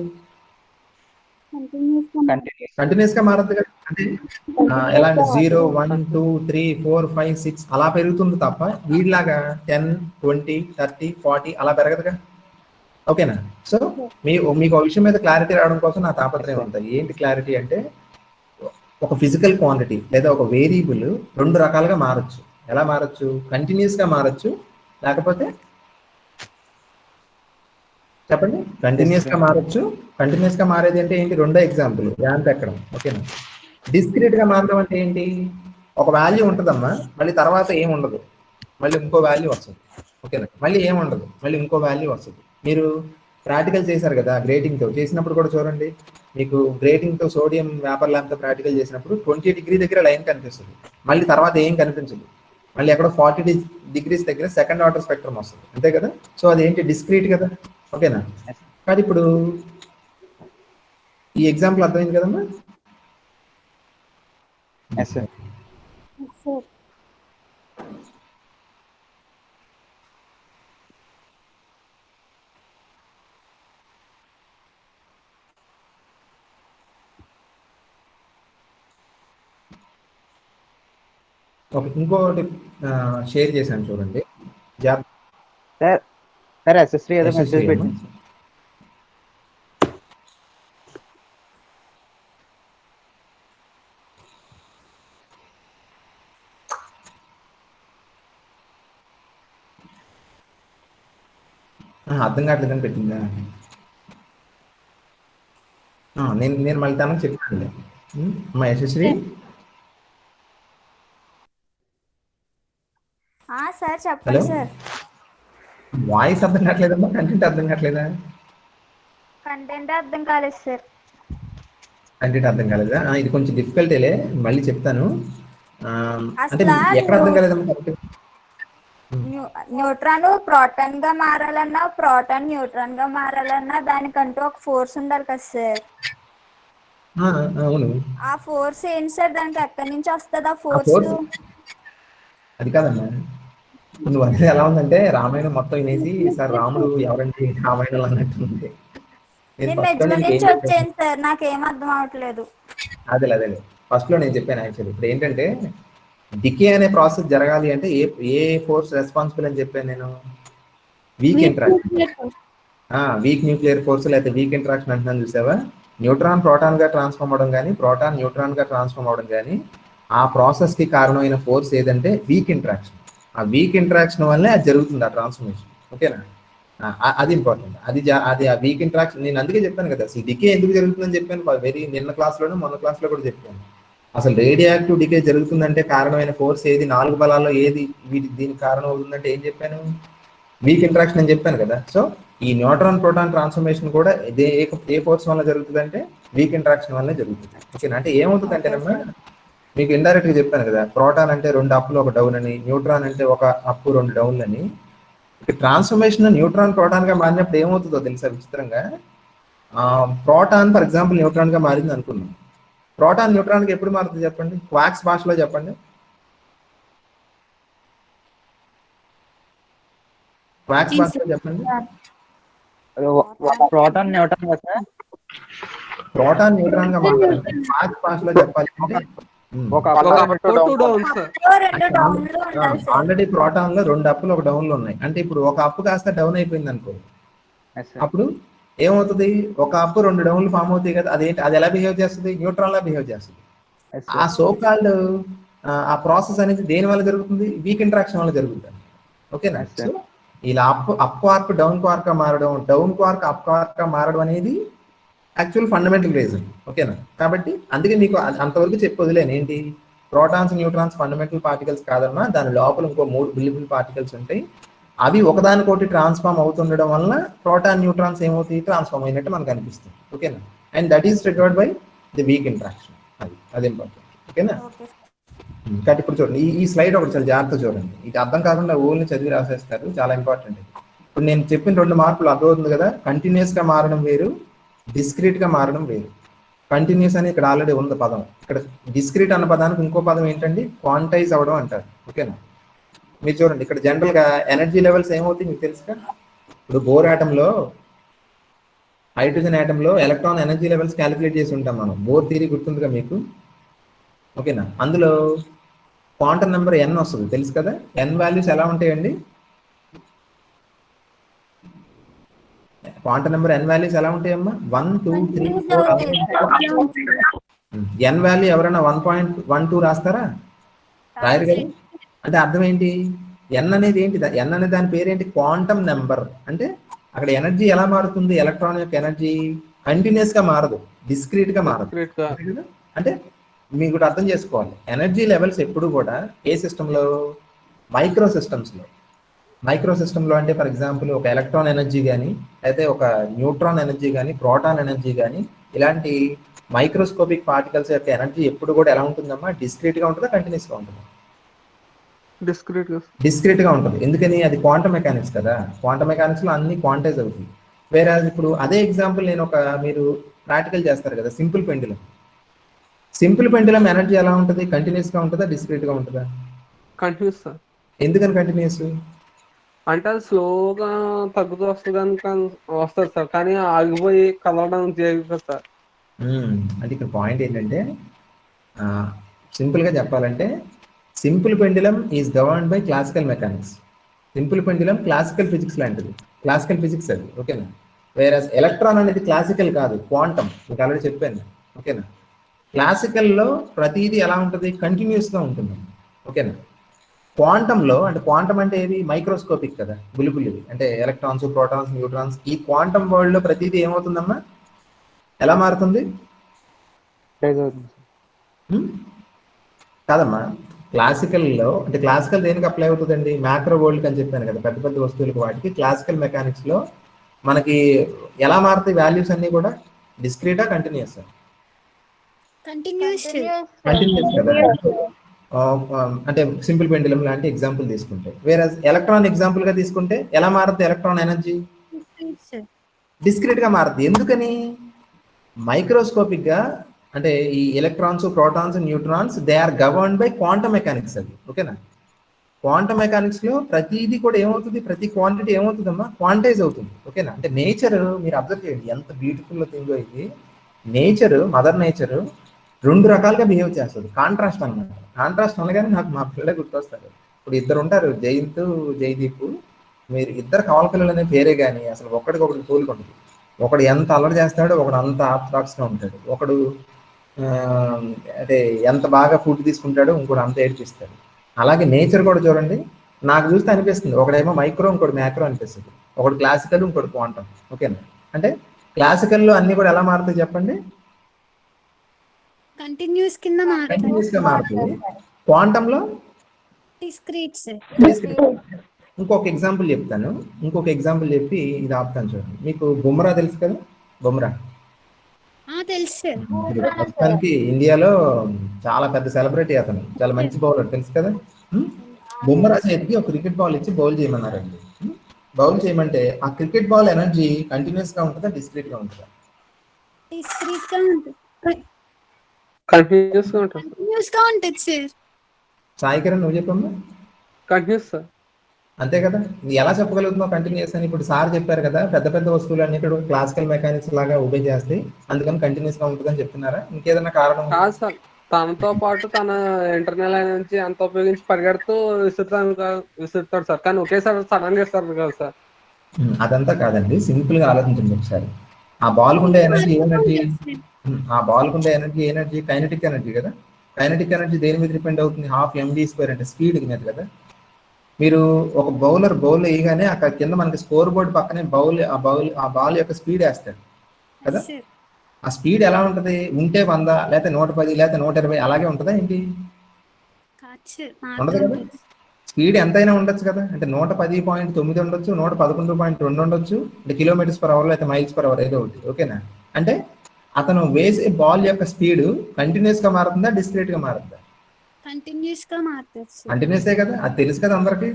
కంటిన్యూస్ గా మారద్దు కదా. అంటే ఎలా అంటే 0, 1, 2, 3, 4, 5, 6 అలా పెరుగుతుంది తప్ప వీడిలాగా 10, 20, 30, 40 అలా పెరగదుగా, ఓకేనా? సో మీకు ఒక విషయం మీద క్లారిటీ రావడం కోసం నా తాపత్రయం ఉంటుంది. ఏంటి క్లారిటీ అంటే, ఒక ఫిజికల్ క్వాంటిటీ లేదా ఒక వేరియబుల్ రెండు రకాలుగా మారచ్చు. ఎలా మారచ్చు? కంటిన్యూస్ గా మారచ్చు, లేకపోతే చెప్పండి. కంటిన్యూస్ గా మారచ్చు. కంటిన్యూస్ గా మారేది అంటే ఏంటి? రెండో ఎగ్జాంపుల్ ర్యాంప్ ఎక్కడం, ఓకేనా? డిస్క్రీట్ గా మారడం అంటే ఏంటి? ఒక వాల్యూ ఉంటుందమ్మా, మళ్ళీ తర్వాత ఏం ఉండదు, మళ్ళీ ఇంకో వాల్యూ వస్తుంది, ఓకేనా? మళ్ళీ ఏం ఉండదు, మళ్ళీ ఇంకో వాల్యూ వస్తుంది. మీరు ప్రాక్టికల్ చేశారు కదా గ్రేటింగ్ తో, చేసినప్పుడు కూడా చూడండి, మీకు గ్రేటింగ్ తో సోడియం వేపర్ ల్యాంప్ తో ప్రాక్టికల్ చేసినప్పుడు 20 డిగ్రీ దగ్గర లైన్ కనిపిస్తుంది, మళ్ళీ తర్వాత ఏం కనిపించదు, మళ్ళీ ఎక్కడో 40 డిగ్రీస్ దగ్గర సెకండ్ ఆర్డర్ స్పెక్ట్రమ్ వస్తుంది, అంతే కదా? సో అదేంటి? డిస్క్రీట్ కదా, ఓకేనా? కానీ ఇప్పుడు ఈ ఎగ్జాంపుల్ అర్థమైంది కదమ్మా? ఓకే, ఇంకోటి షేర్ చేశాను చూడండి. సార్ ఎస్ఎస్సి ఏదో మెసేజ్ పెట్టింది. అర్థం కావట్లేదని పెట్టిందా? నేను మళ్ళీ తనకు చెప్పాను అమ్మా యశస్వి. సార్ చెప్పండి సార్. వాయిస్ అర్థం కావట్లేదమ్మా, కంటెంట్ అర్థం కావట్లేదా? కంటెంట్ అర్థం కాలేదు సార్. కంటెంట్ అర్థం కాలేదా? ఇది కొంచెం డిఫికల్టీలే, మళ్ళీ చెప్తాను. అంటే ఎక్కడ అర్థం కాలేదమ్మా? న్యూట్రాన్ ప్రోటాన్ గా మారాలన్నా, ప్రోటాన్ న్యూట్రాన్ గా మారాలన్నా దానికంటూ ఒక ఫోర్స్ ఉండాలి కదా సార్. అవును. ఆ ఫోర్స్ ఏంటి సార్? దానికి ఎక్కడి నుంచి వస్తుంది ఆ ఫోర్స్? అది కాదమ్మా, నువ్వు అనేది ఎలా ఉందంటే రామాయణం మొత్తం వినేసి సార్ రాముడు ఎవరంటే రామాయణం అన్నట్టుంది. వచ్చాను సార్, నాకేం అర్థం అవట్లేదు. అదే ఫస్ట్ లో నేను చెప్పాను యాక్చువల్లీ. ఇప్పుడు ఏంటంటే డికే అనే ప్రాసెస్ జరగాలి అంటే ఏ ఫోర్స్ రెస్పాన్సిబుల్ అని చెప్పాను నేను? Week interaction. Week nuclear force లేకపోతే వీక్ ఇంట్రాక్షన్ అంటున్నాను, చూసావా? న్యూట్రాన్ ప్రోటాన్ గా ట్రాన్స్ఫార్మ్ అవడం కానీ, ప్రోటాన్ న్యూట్రాన్ గా ట్రాన్స్ఫార్మ్ అవడం కానీ, ఆ ప్రాసెస్ కి కారణమైన ఫోర్స్ ఏదంటే వీక్ ఇంట్రాక్షన్. ఆ వీక్ ఇంట్రాక్షన్ వల్లే అది జరుగుతుంది, ఆ ట్రాన్స్ఫర్మేషన్, ఓకేనా? అది ఇంపార్టెంట్. అది ఆ వీక్ ఇంట్రాక్షన్. నేను అందుకే చెప్పాను కదా, అసలు డికే ఎందుకు జరుగుతుందని చెప్పాను నిన్న క్లాస్లోనూ మొన్న క్లాస్లో కూడా చెప్పాను. అసలు రేడియో యాక్టివ్ డికే జరుగుతుందంటే కారణమైన ఫోర్స్ ఏది? 4 బలాల్లో ఏది దీనికి కారణం అవుతుందంటే ఏం చెప్పాను? వీక్ ఇంట్రాక్షన్ అని చెప్పాను కదా. సో ఈ న్యూట్రాన్ ప్రోటాన్ ట్రాన్స్ఫర్మేషన్ కూడా ఏ ఫోర్స్ వల్ల జరుగుతుంది అంటే వీక్ ఇంట్రాక్షన్ వల్లే జరుగుతుంది, ఓకేనా? అంటే ఏమవుతుంది అంటేనమ్మా, మీకు ఇండైరెక్ట్ గా చెప్పాను కదా, ప్రోటాన్ అంటే 2 అప్లు 1 డౌన్ అని, న్యూట్రాన్ అంటే 1 అప్ 2 డౌన్లు అని. ట్రాన్స్ఫర్మేషన్ న్యూట్రాన్ ప్రోటాన్ గా మారినప్పుడు ఏమవుతుందో తెలుసా విచిత్రంగా? ప్రోటాన్ ఫర్ ఎగ్జాంపుల్ న్యూట్రాన్ గా మారింది అనుకున్నాం. ప్రోటాన్ న్యూట్రాన్ కి ఎప్పుడు మారుతుంది చెప్పండి? క్వాక్స్ భాషలో చెప్పండి. క్వాక్స్ భాషలో చెప్పండి. ప్రోటాన్ న్యూట్రాన్ కదా? ప్రోటాన్ న్యూట్రాన్ గా మారాలంటే క్వాక్స్ భాషలో చెప్పాలి అంటే ఒక అప్ ఒక రెండు up, two down downs sir. అప్లో 2 డౌన్లు ఉండాలి సార్. ఆల్రెడీ ప్రోటాన్ లో 2 అప్పులు 1 డౌన్లు ఉన్నాయి. అంటే ఇప్పుడు ఒక అప్పు కాస్త డౌన్ అయిపోయింది అనుకో, అప్పుడు ఏమవుతుంది? ఒక అప్పు 2 డౌన్లు ఫామ్ అవుతాయి కదా, అదేంటి, అది ఎలా బిహేవ్ చేస్తుంది? న్యూట్రాన్ లా బిహేవ్ చేస్తుంది. ఆ సోకాల్డ్ ఆ ప్రాసెస్ అనేది దేని వల్ల జరుగుతుంది? వీక్ ఇంటరాక్షన్ వల్ల జరుగుతుంది. ఓకేనా? సో ఇలా అప్ క్వార్క్ డౌన్ క్వార్క్ మారడం, డౌన్ క్వార్క్ అప్ క్వార్క్ మారడం అనేది యాక్చువల్ ఫండమెంటల్ రీజన్. ఓకేనా? కాబట్టి అందుకే మీకు అంతవరకు చెప్పి వదిలేను, ఏంటి, ప్రోటాన్స్ న్యూట్రాన్స్ ఫండమెంటల్ పార్టికల్స్ కాదన్నా, దాని లోపల ఇంకో 3 బిలియబుల్ పార్టికల్స్ ఉంటాయి. అవి ఒకదానికోటి ట్రాన్స్ఫార్మ్ అవుతుండడం వల్ల ప్రోటాన్ న్యూట్రాన్స్ ఏమవుతాయి? ట్రాన్స్ఫార్మ్ అయినట్టు మనకు అనిపిస్తుంది. ఓకేనా? And that is triggered by the week interaction. అది ఇంపార్టెంట్. ఓకేనా? ఓకే. కాబట్టి ఇప్పుడు చూడండి, ఈ స్లైడ్ ఒకటి చాలా జాగ్రత్త చూడండి. ఇది అర్థం కాకుండా ఓన్లీ చదివి రాసేస్తారు, చాలా ఇంపార్టెంట్. ఇప్పుడు నేను చెప్పిన 2 మార్పులు అర్థమవుతుంది కదా. కంటిన్యూస్ గా మారడం వేరు, డిస్క్రీట్ గా మారడం వేరు. కంటిన్యూస్ అని ఇక్కడ ఆల్రెడీ ఉంది పదం. ఇక్కడ డిస్క్రీట్ అన్న పదానికి ఇంకో పదం ఏంటండి? క్వాంటైజ్ అవడం అంటారు. ఓకేనా? మీరు చూడండి, ఇక్కడ జనరల్ గా ఎనర్జీ లెవెల్స్ ఏమవుతాయి మీకు తెలుసుగా. ఇప్పుడు బోర్ ఆటంలో, హైడ్రోజన్ ఆటంలో ఎలక్ట్రాన్ ఎనర్జీ లెవెల్స్ క్యాలిక్యులేట్ చేసి ఉంటాం మనం. బోర్ థియరీ గుర్తుందిగా మీకు. ఓకేనా? అందులో క్వాంటం నెంబర్ n వస్తుంది, తెలుసు కదా. n వాల్యూస్ ఎలా ఉంటాయండి? క్వాంటం నెంబర్ n వాల్యూస్ ఎలా ఉంటాయమ్మా? 1 2 3 4. n వాల్యూ ఎవరైనా 1.12 రాస్తారా? రాయరు కదా. అంటే అర్థం ఏంటి? n అనేది ఏంటి? n అనే దాని పేరేంటి? Quantum number. అంటే అక్కడ ఎనర్జీ ఎలా మారుతుంది? ఎలక్ట్రాన్ యొక్క ఎనర్జీ కంటిన్యూస్ గా మారదు, డిస్క్రీట్ గా మారదు. అంటే మీకు కూడా అర్థం చేసుకోవాలి, ఎనర్జీ లెవెల్స్ ఎప్పుడు కూడా ఏ సిస్టంలో? మైక్రో సిస్టమ్స్లో. మైక్రో సిస్టంలో అంటే ఫర్ ఎగ్జాంపుల్ ఒక ఎలక్ట్రాన్ ఎనర్జీ కానీ, అయితే ఒక న్యూట్రాన్ ఎనర్జీ కానీ, ప్రోటాన్ ఎనర్జీ కానీ, ఇలాంటి మైక్రోస్కోపిక్ పార్టికల్స్ యొక్క ఎనర్జీ ఎప్పుడు కూడా ఎలా ఉంటుందమ్మా? డిస్క్రీట్ గా ఉంటుందా, కంటిన్యూస్ గా ఉంటుందా? డిస్క్రీట్ గా ఉంటుంది. ఎందుకని? అది క్వాంటం మెకానిక్స్ కదా. క్వాంటం మెకానిక్స్ లో అన్ని క్వాంటైజ్ అవుతాయి. వేరే ఇప్పుడు అదే ఎగ్జాంపుల్ నేను మీరు ప్రాక్టికల్ చేస్తారు కదా, simple pendulum. Simple pendulum energy ఎలా ఉంటుంది? కంటిన్యూస్ గా ఉంటుందా, డిస్క్రీట్ గా ఉంటుందా? Continuous sir. ఎందుకని కంటిన్యూస్? అంటే అది స్లోగా తగ్గుతూ వస్తుంది సార్, కానీ ఆగిపోయి కలవడం జరుగుతుంది సార్. అంటే ఇక్కడ పాయింట్ ఏంటంటే, సింపుల్ గా చెప్పాలంటే, simple pendulum is governed by classical mechanics. Simple pendulum classical physics లాంటిది, క్లాసికల్ ఫిజిక్స్ అది. ఓకేనా? వేరే ఎలక్ట్రాన్ అనేది క్లాసికల్ కాదు, క్వాంటమ్. మీకు ఆల్రెడీ చెప్పాను. ఓకేనా? క్లాసికల్లో ప్రతిదీ ఎలా ఉంటుంది? కంటిన్యూస్ గా ఉంటుంది. ఓకేనా? క్వాంటంలో అంటే, క్వాంటం అంటే ఏది? మైక్రోస్కోపిక్ కదా, బులిబులివి. అంటే ఎలక్ట్రాన్స్, ప్రోటాన్స్, న్యూట్రాన్స్. ఈ క్వాంటం వరల్డ్ లో ప్రతిదీ ఏమవుతుందమ్మా? ఎలా మారుతుంది? కాదమ్మా, క్లాసికల్లో అంటే క్లాసికల్ దేనికి అప్లై అవుతుందండి? మ్యాక్రో వరల్డ్ అని చెప్పాను కదా, పెద్ద పెద్ద వస్తువులకు. వాటికి క్లాసికల్ మెకానిక్స్ లో మనకి ఎలా మారుతాయి వాల్యూస్ అన్ని కూడా? డిస్క్రీటా, కంటిన్యూస్? కంటిన్యూస్ కదా. అంటే సింపుల్ పెండులం లాంటి ఎగ్జాంపుల్ తీసుకుంటే, వేరే ఎలక్ట్రాన్ ఎగ్జాంపుల్ గా తీసుకుంటే ఎలా మారుతుంది ఎలక్ట్రాన్ ఎనర్జీ? డిస్క్రీట్ గా మారుతుంది. ఎందుకని? మైక్రోస్కోపిక్ గా. అంటే ఈ electrons, protons, neutrons, they are governed by quantum mechanics అది. ఓకేనా? క్వాంటం మెకానిక్స్ లో ప్రతిదీ కూడా ఏమవుతుంది? ప్రతి క్వాంటిటీ ఏమవుతుందమ్మా? క్వాంటైజ్ అవుతుంది. ఓకేనా? అంటే నేచర్ మీరు అబ్జర్వ్ చేయండి, ఎంత బ్యూటిఫుల్ థింగ్ ఇది. నేచర్, మదర్ నేచర్ 2 రకాలుగా బిహేవ్ చేస్తుంది. కాంట్రాస్ట్ అన్నమాట. కాంట్రాస్ట్ అనగానే నాకు మా పిల్లలే గుర్తొస్తారు. ఇప్పుడు 2 ఉంటారు, జయంత్, జయదీప్. మీరు ఇద్దరు కవల పిల్లలు అనే పేరే కానీ అసలు ఒకడికొకటి పోలికొండదు. ఒకడు ఎంత అల్లరి చేస్తాడో ఒకడు అంత ఆర్థడాక్స్ గా ఉంటాడు. ఒకడు అంటే ఎంత బాగా ఫుడ్ తీసుకుంటాడో ఇంకోటి అంత ఏడ్పిస్తాడు. అలాగే నేచర్ కూడా చూడండి, నాకు చూస్తే అనిపిస్తుంది, ఒకడేమో మైక్రో, ఇంకోటి మ్యాక్రో అనిపిస్తుంది. ఒకటి క్లాసికల్, ఇంకోటి క్వాంటమ్. ఓకేనా? అంటే క్లాసికల్లో అన్ని కూడా ఎలా మారుతాయి చెప్పండి? కంటిన్యూస్ కింద కంటిన్యూస్ గా మారుతుంది. క్వాంటమ్ లో డిస్క్రీట్. ఇంకొక ఎగ్జాంపుల్ చెప్తాను, ఇంకొక ఎగ్జాంపుల్ చెప్పి ఇది ఆపుతాను. చూడండి, మీకు బుమ్రా తెలుసు కదా. బుమ్రా తెలుసు. ప్రస్తుతానికి ఇండియాలో చాలా పెద్ద సెలబ్రిటీ అతను, చాలా మంచి బౌలర్, తెలుసు కదా. బుమ్రా చేతికి ఒక క్రికెట్ బాల్ ఇచ్చి బౌల్ చేయమన్నారండి. బౌల్ చేయమంటే ఆ క్రికెట్ బాల్ ఎనర్జీ కంటిన్యూస్ గా ఉంటుందా, డిస్క్రీట్ గా ఉంటుందా? డిస్క్రీట్ గా ఉంటుంది. కంటిన్యూస్ గా ఉంటుంది. కంటిన్యూస్ గా ఉంటుంది సార్. సాయి కిరణ్, నువ్వు చెప్పమ్మా. Continuous sir. అంతే కదా. ఎలా చెప్పగలుగుతున్నావు కంటిన్యూస్ అని? ఇప్పుడు సార్ చెప్పారు కదా, పెద్ద పెద్ద వస్తువులు అన్ని ఇక్కడ క్లాసికల్ మెకానిక్స్ లాగా ఒబే చేస్తాయి, అందుకని కంటిన్యూస్ గా ఉంటుందని చెప్తున్నారా? ఇంకేదన్నా కారణం? కాదు సార్, తనతో పాటు తన ఇంటర్నల్ ఎనర్జీ అంత ఉపయోగించి పరిగెడుతూ విసురుతాడు సార్, కానీ ఒకేసారి సడన్ గా ఇస్తారు కదా సార్. అదంతా కాదండి, సింపుల్ గా ఆలోచించండి ఒకసారి. ఆ బాల్ ఉండే ఎనర్జీ ఎనర్జీ ఆ బాల్ ఉండే ఎనర్జీ కైనటిక్ ఎనర్జీ కదా. కైనటిక్ ఎనర్జీ దేని మీద డిపెండ్ అవుతుంది? హాఫ్ mv² అంటే స్పీడ్ మీద కదా. మీరు ఒక బౌల్ వేయగానే అక్కడ కింద మనకి స్కోర్ బోర్డ్ పక్కనే ఆ బాల్ యొక్క స్పీడ్ వేస్తాడు కదా. ఆ స్పీడ్ ఎలా ఉంటది? ఉంటే 100 లేకపోతే 110 లేకపోతే 120 అలాగే ఉంటుందా ఏంటి? ఉండదు కదా. స్పీడ్ ఎంతైనా ఉండొచ్చు కదా. అంటే 110.9 ఉండొచ్చు, 111.2 ఉండొచ్చు, అంటే km/h లేకపోతే mph ఏదో ఒకటి. ఓకేనా? అంటే అతను వేసే బాల్ యొక్క స్పీడ్ కంటిన్యూస్ గా మారుతుందా, డిస్క్రీట్ గా మారుతుందా? కంటిన్యూస్ గా మారుతుంది సార్. కంటిన్యూసే కదా, అది తెలుసు కదా అందరికి.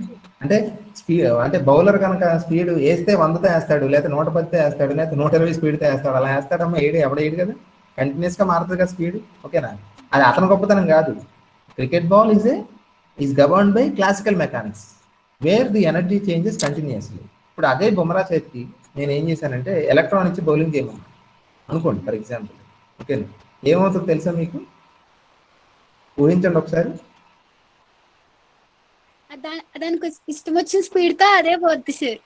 అంటే స్పీడ్ అంటే బౌలర్ కనుక స్పీడ్ వేస్తే 100తో వేస్తాడు, లేకపోతే 110తో వేస్తాడు, లేకపోతే 120 స్పీడ్తో వేస్తాడు. అలా వేస్తాడమ్మా, ఎవడేడు కదా. కంటిన్యూస్ గా మారుతుంది కదా స్పీడ్. ఓకేనా? అది అతని గొప్పతనం కాదు. Cricket ball is governed by classical mechanics wear the energy changes continuously. ఇప్పుడు అదే బుమ్రా చేతికి నేను ఏం చేశానంటే ఎలక్ట్రాన్ ఇచ్చి బౌలింగ్ చేయమన్నా అనుకోండి ఫర్ ఎగ్జాంపుల్. ఓకేనా? ఏమవుతుందో తెలుసా మీకు? ఊహించండి ఒకసారి. దానికి ఇష్టం వచ్చిన స్పీడ్ తో అదే పోద్ది సార్.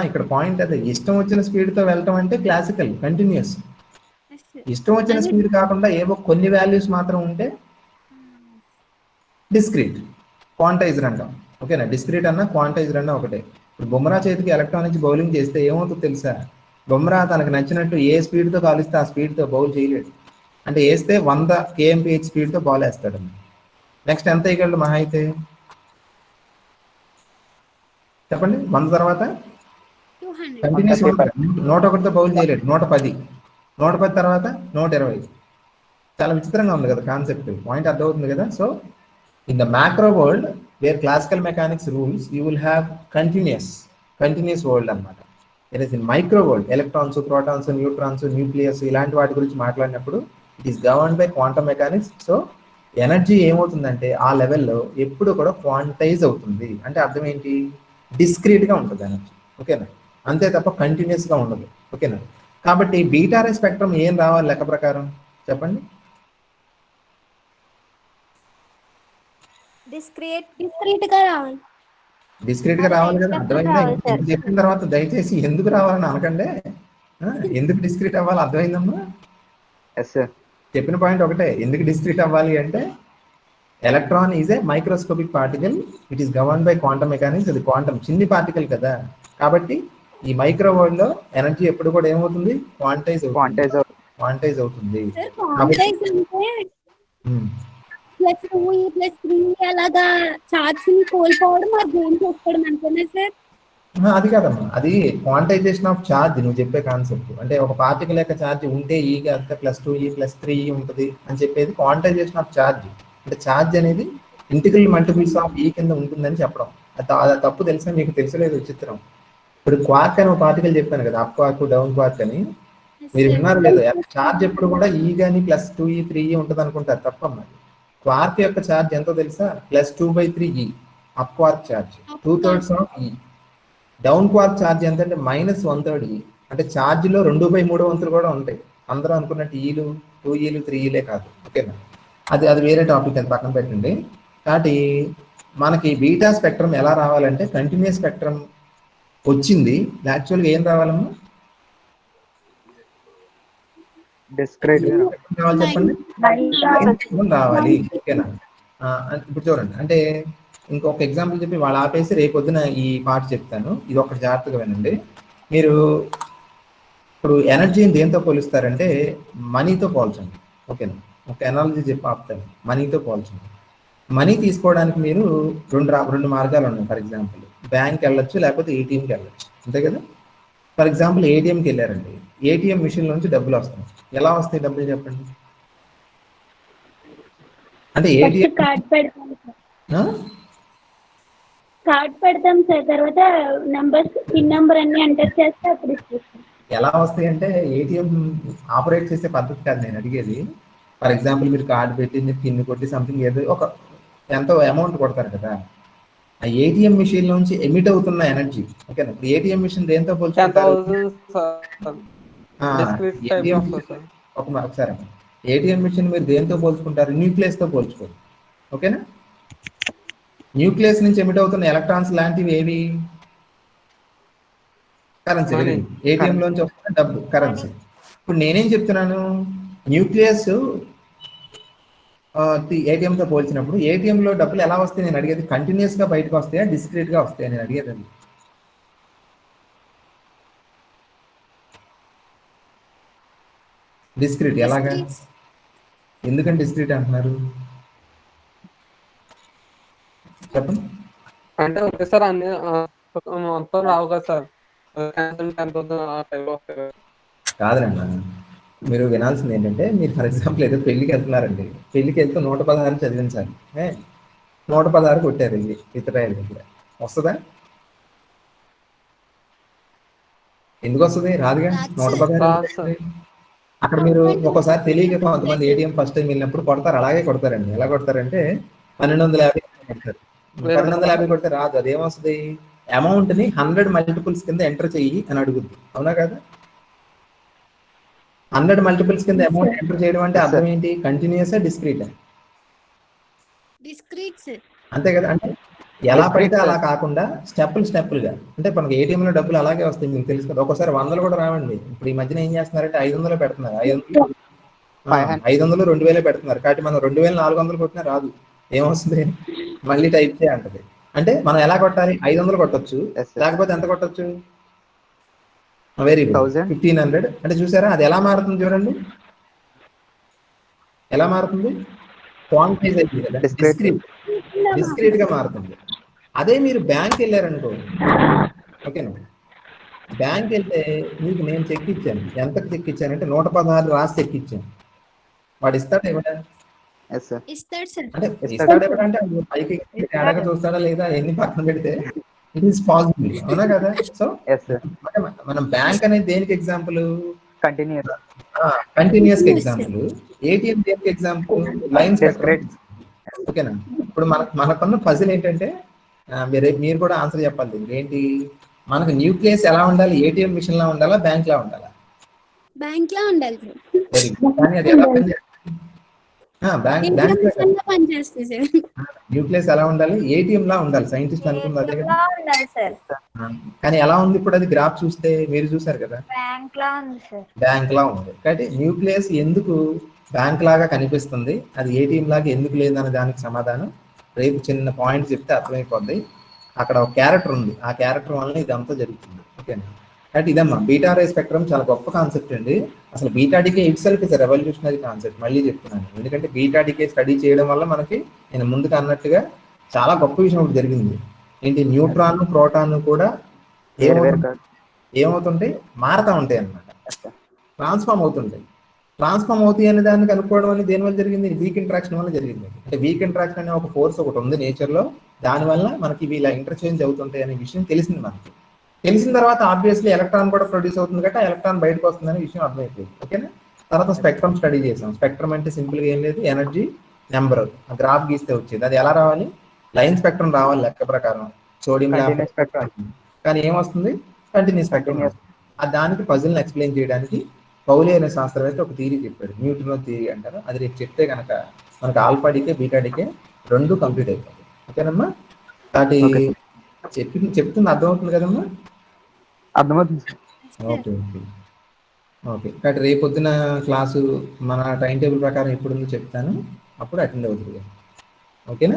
ఇక్కడ పాయింట్ అదే, ఇష్టం వచ్చిన స్పీడ్ తో వెళ్ళటం అంటే క్లాసికల్ కంటిన్యూస్. ఇష్టం వచ్చిన స్పీడ్ కాకుండా ఏవో కొన్ని వాల్యూస్ మాత్రం ఉంటే డిస్క్రీట్, క్వాంటైజర్ అంటాం. ఓకేనా? డిస్క్రీట్ అన్నా క్వాంటైజర్ అన్నా ఒకటే. ఇప్పుడు బుమ్రా చేతికి ఎలక్ట్రాన్ నుంచి బౌలింగ్ చేస్తే ఏమవుతుందో తెలుసా? బుమ్రా తనకు నచ్చినట్టు ఏ స్పీడ్ తో కాలిస్తే ఆ స్పీడ్ తో బౌల్ చేయలేడు. అంటే వేస్తే 100 kmph స్పీడ్ తో బాల్ వేస్తాడు. నెక్స్ట్ ఎంత వేయగలడు మహా అయితే? చెప్పండి. 100 తర్వాత కంటిన్యూస్ 101తో బౌల్ చేయలేడు. 110 తర్వాత 120. చాలా విచిత్రంగా ఉంది కదా కాన్సెప్ట్. పాయింట్ అర్థమవుతుంది కదా. So in the macro world where classical mechanics rules you will have continuous world అనమాట. In micro world electrons, protons, neutrons, nucleus ఇలాంటి వాటి గురించి మాట్లాడినప్పుడు it is governed by quantum mechanics. So energy ఏమవుతుందంటే ఆ లెవెల్లో ఎప్పుడు కూడా క్వాంటైజ్ అవుతుంది. అంటే అర్థం ఏంటి? డిస్క్రీట్ గా ఉంటుంది ఎనర్జీ. ఓకేనా? అంతే తప్ప కంటిన్యూస్ గా ఉండదు. ఓకేనా? కాబట్టి బీటా రే స్పెక్ట్రమ్ ఏం రావాలి లెక్క ప్రకారం చెప్పండి? డిస్క్రీట్ గా రావాలి. డిస్క్రీట్ గా రావాలి కదా. అర్థమైందా? చెప్పిన తర్వాత దయచేసి ఎందుకు రావాలని అనకండి. ఎందుకు డిస్క్రీట్ అవ్వాలి అర్థమైందమ్మా? చెప్పిన పాయింట్ ఒకటే, ఎందుకు డిస్క్రీట్ అవ్వాలి అంటే electron is a microscopic particle, it is govern by quantum mechanics. అది క్వాంటమ్ చిన్ని పార్టికల్ కదా. కాబట్టి ఈ మైక్రో వరల్డ్ లో ఎనర్జీ ఎప్పుడు కూడా ఏమవుతుంది? క్వాంటైజ్ అవుతుంది. అలాగా చార్జ్ కోల్పోవడం గెయిన్ చేసుకోవడం అంతేనా సార్? అది కాదమ్మా, అది క్వాంటైజేషన్ ఆఫ్ ఛార్జ్. నువ్వు చెప్పే కాన్సెప్ట్ అంటే ఒక పార్టికల్ యొక్క ఛార్జ్ ఉంటే ఈగా అంతా +2e +3e ఉంటుంది అని చెప్పేది క్వాంటైజేషన్ ఆఫ్ ఛార్జ్. అంటే ఛార్జ్ అనేది ఇంటిగ్రల్ మల్టిపుల్స్ ఆఫ్ ఈ కింద ఉంటుందని చెప్పడం. అది తప్పు తెలుసా మీకు? తెలుసలేదు విచిత్రం. ఇప్పుడు క్వార్క్ అని ఒక పార్టికల్ చెప్పాను కదా, అప్ క్వార్క్ డౌన్ క్వార్క్ అని. మీరు విన్నారు లేదు? ఛార్జ్ ఎప్పుడు కూడా ఈ గాని +2e 3e ఉంటుంది అనుకుంటారు. తప్పమ్మా. క్వార్క్ యొక్క ఛార్జ్ ఎంతో తెలుసా? +2/3e up Quark charge, 2/3 of ఈ. డౌన్ క్వార్క్ ఛార్జ్ ఎంత అంటే -1/3 ఈ. అంటే ఛార్జ్ లో 2/3 వంతులు కూడా ఉంటాయి. అందరూ అనుకున్నట్టు ఈలు 2eలు 3eలే కాదు. ఓకేనా? అది వేరే టాపిక్, అది పక్కన పెట్టండి. కాబట్టి మనకి బీటా స్పెక్ట్రమ్ ఎలా రావాలంటే కంటిన్యూస్ స్పెక్ట్రమ్ వచ్చింది. యాక్చువల్గా ఏం రావాలమ్మా? చెప్పండి. రావాలి. ఓకేనా? ఇప్పుడు చూడండి, అంటే ఇంకొక ఎగ్జాంపుల్ చెప్పి వాళ్ళు ఆపేసి రేపొద్దున ఈ పాట చెప్తాను. ఇది ఒకటి జాగ్రత్తగా వినండి. మీరు ఇప్పుడు ఎనర్జీని దేంతో పోలుస్తారంటే మనీతో పోల్చండి. ఓకేనా? ఒక ఎనాలజీ చెప్పి ఆపుతాను. మనీతో పోల్చండి. మనీ తీసుకోవడానికి మీరు రెండు మార్గాలు ఉన్నాయి. ఫర్ ఎగ్జాంపుల్ బ్యాంక్ వెళ్ళొచ్చు, లేకపోతే ఏటీఎంకి వెళ్ళొచ్చు. అంతే కదా? ఫర్ ఎగ్జాంపుల్ ఏటీఎంకి వెళ్ళారండి. ఏటీఎం మిషన్ నుంచి డబ్బులు వస్తాయి. ఎలా వస్తాయి డబ్బులు చెప్పండి? అంటే ఏటీఎం కార్డ్ పెడతాం సార్, తర్వాత పిన్ నెంబర్ అన్ని ఎంటర్ చేస్తే అప్పుడు ఇచ్చేస్తాం. ఎలా వస్తాయి అంటే ఏటీఎం ఆపరేట్ చేసే పద్ధతి కాదు నేను అడిగేది. ఫర్ ఎగ్జాంపుల్ మీరు కార్డు పెట్టి మీరు పిన్ కొట్టి సంథింగ్ ఏదో ఒక ఎంతో అమౌంట్ కొడతారు కదా. ఆ ఏటీఎం మిషన్ నుంచి ఎమిట్ అవుతున్న ఎనర్జీ. ఓకేనా? ఇప్పుడు ఏటీఎం మిషన్ దేంతో పోల్చుకుంటారు? ఒకసారి ఏటీఎం మిషన్ మీరు దేంతో పోల్చుకుంటారు? న్యూక్లియస్ తో పోల్చుకోరు. ఓకేనా? న్యూక్లియస్ నుంచి ఎమిట్ అవుతున్న ఎలక్ట్రాన్స్ లాంటివి ఏవి? కరెన్సీ. ఏటీఎం లోంచి వస్తున్న డబ్బు కరెన్సీ. ఇప్పుడు నేనేం చెప్తున్నాను, న్యూక్లియస్ ఏటీఎం తో పోల్చినప్పుడు ఏటీఎం లో డబ్బులు ఎలా వస్తాయి నేను అడిగేది, కంటిన్యూస్ గా బయటకు వస్తాయా, డిస్క్రీట్ గా వస్తాయా నేను అడిగేది. డిస్క్రీట్. ఎలాగా? ఎందుకని డిస్క్రీట్ అంటున్నారు చెప్పండి. అంటే ఒకేసారి అన్ని మొత్తం రావు కదా సార్, 10,000 ఆ టైంలో వస్తాయి కదా. కాదులేండి, మీరు వినాల్సింది ఏంటంటే, మీరు ఫర్ ఎగ్జాంపుల్ ఏదో పెళ్లికి వెళ్తున్నారండి, పెళ్లికి వెళ్తే 116 చదివించాలి, 116 కొట్టారు ఇది ఇతరాయల దగ్గర, వస్తుందా? ఎందుకు వస్తుంది? రాదుగా. 116 అక్కడ మీరు ఒక్కోసారి తెలియక కొంతమంది ఏటీఎం ఫస్ట్ టైం వెళ్ళినప్పుడు కొడతారు, అలాగే కొడతారండి. ఎలా కొడతారంటే 1250 కొడతారు. 1250 కొడితే రాదు. అదేమొస్తుంది, అమౌంట్ ని 100 మల్టిపుల్స్ కింద ఎంటర్ చెయ్యి అని అడుగుద్ది. అవునా కదా? 100 మల్టిపుల్స్ కింద అమౌంట్ ఎంటర్ చేయడం అంటే అర్థం ఏంటి? Continuous discrete? డిస్క్రీట్ అంతే కదా. అంటే ఎలా పడితే అలా కాకుండా స్టెప్పులుగా, అంటే మనకి ఏటీఎం లో డబ్బులు అలాగే వస్తాయి, మీకు తెలుసు కదా. ఒక్కోసారి 100 కూడా రావండి. ఇప్పుడు ఈ మధ్యన ఏం చేస్తున్నారంటే 500 పెడుతున్నారు, 500 2000 పెడుతున్నారు. కాబట్టి మనం 2400 కొట్టినా రాదు. ఏమొస్తుంది? మళ్ళీ టైప్ చేయ అంటది. అంటే మనం ఎలా కొట్టాలి? 500 కొట్టొచ్చు, లేకపోతే ఎంత కొట్టొచ్చు? Very good, 1500. అంటే చూసారా అది ఎలా మారుతుంది చూడండి, ఎలా మారుతుంది? క్వాంటిటైజ్ అయిపోయింది కదా, డిస్క్రీట్ గా మారుతుంది. అదే మీరు బ్యాంక్ వెళ్ళారనుకో, ఓకేనా, బ్యాంక్ వెళ్తే మీకు నేను చెక్ ఇచ్చాను. ఎంతకు చెక్ ఇచ్చానంటే 116 రాసి చెక్ ఇచ్చాను. వాడు ఇస్తాడా ఇవ్వడా? ఇస్తాడు సార్. అంటే ఇస్తాడా ఇవ్వడా అంటే పైకి తేడాగా చూస్తాడా లేదా ఎన్ని పక్కన పెడితే ఇట్ ఈస్ పాసిబుల్. అవునా కదా? సో మనం బ్యాంక్ అనేది దేనికి ఎగ్జాంపుల్? Continuous example. ఏటీఎం దేనికి ఎగ్జాంపుల్? Line spectrum. ఓకేనా? ఇప్పుడు మనకున్న పజిల్ ఏంటంటే, మీరు కూడా ఆన్సర్ చెప్పాలి. ఏంటి మనకు న్యూక్లియస్ ఎలా ఉండాలి? ఏటీఎం మిషన్ లా ఉండాలా, బ్యాంక్ లా ఉండాలా? బ్యాంక్ లా ఉండాలి. Very good. కానీ అది ఎలా పనిచేస్తుంది? పనిచేస్తుంది సార్. న్యూక్లియస్ ఎలా ఉండాలి? ఏటీఎం లా ఉండాలి. సైంటిస్ట్ అనుకుంది అదే కదా. కానీ ఎలా ఉంది ఇప్పుడు అది? గ్రాఫ్ చూస్తే మీరు చూసారు కదా, బ్యాంక్ లా ఉంది. కాబట్టి న్యూక్లియస్ ఎందుకు బ్యాంక్ లాగా కనిపిస్తుంది, అది ఏటీఎం లాగా ఎందుకు లేదన్న దానికి సమాధానం రేపు చిన్న పాయింట్ చెప్తే అర్థమైపోద్ది. అక్కడ ఒక క్యారెక్టర్ ఉంది, ఆ క్యారెక్టర్ వల్ల ఇదంతా జరుగుతుంది. ఓకేనా? కాబట్టి ఇదమ్మా బీటా రే స్పెక్ట్రమ్ చాలా గొప్ప కాన్సెప్ట్ అండి. అసలు beta decay itself is revolutionary concept. మళ్ళీ చెప్తున్నాను, ఎందుకంటే బీటా డికే స్టడీ చేయడం వల్ల మనకి, నేను ముందుకు అన్నట్టుగా చాలా గొప్ప విషయం ఒకటి జరిగింది. ఏంటి? న్యూట్రాన్ ప్రోటాన్ కూడా ఏమవుతుంటాయి? మారుతూ ఉంటాయి అన్నమాట, ట్రాన్స్ఫార్మ్ అవుతుంటాయి. ట్రాన్స్ఫార్మ్ అవుతాయి అనే దాన్ని కనుక్కోవడం అనేది దేని వల్ల జరిగింది? వీక్ ఇంట్రాక్షన్ వల్ల జరిగింది. అంటే వీక్ ఇంట్రాక్షన్ అనే ఒక ఫోర్స్ ఒకటి ఉంది నేచర్ లో, దానివల్ల మనకి ఇలా ఇంటర్చేంజ్ అవుతుంటాయి అనే విషయం తెలిసింది మనకి. తెలిసిన తర్వాత ఆబ్వియస్లీ ఎలక్ట్రాన్ కూడా ప్రొడ్యూస్ అవుతుంది కాబట్టి ఎలక్ట్రాన్ బయటకు వస్తుంది అనే విషయం అర్థమైపోయింది. ఓకేనా? తర్వాత స్పెక్ట్రమ్ స్టడీ చేసాం. స్పెక్ట్రమ్ అంటే సింపుల్ గా ఏం లేదు, ఎనర్జీ నెంబర్ గ్రాఫ్ గీస్తే వచ్చేది. అది ఎలా రావాలి? లైన్ స్పెక్ట్రమ్ రావాలి లెక్క ప్రకారం, సోడియం స్పెక్ట్రమ్. కానీ ఏమొస్తుంది? Continuous spectrum. దానికి పజిల్ని ఎక్స్ప్లెయిన్ చేయడానికి పౌలి అనే శాస్త్రవేత్త ఒక థియరీ చెప్పాడు, న్యూట్రినో థియరీ అంటారు. అది రేపు చెప్తే కనుక మనకు ఆల్ఫా డికే బీటా డికే రెండు కంప్లీట్ అయిపోతుంది. ఓకేనమ్మా? కాబట్టి చెప్తుంది అర్థమవుతుంది కదమ్మా? అర్థమవుతుంది. Okay okay okay. కాబట్టి రేపు పొద్దున క్లాసు మన టైం టేబుల్ ప్రకారం ఎప్పుడు ఉందో చెప్తాను, అప్పుడు అటెండ్ అవుతుంది. ఓకేనా?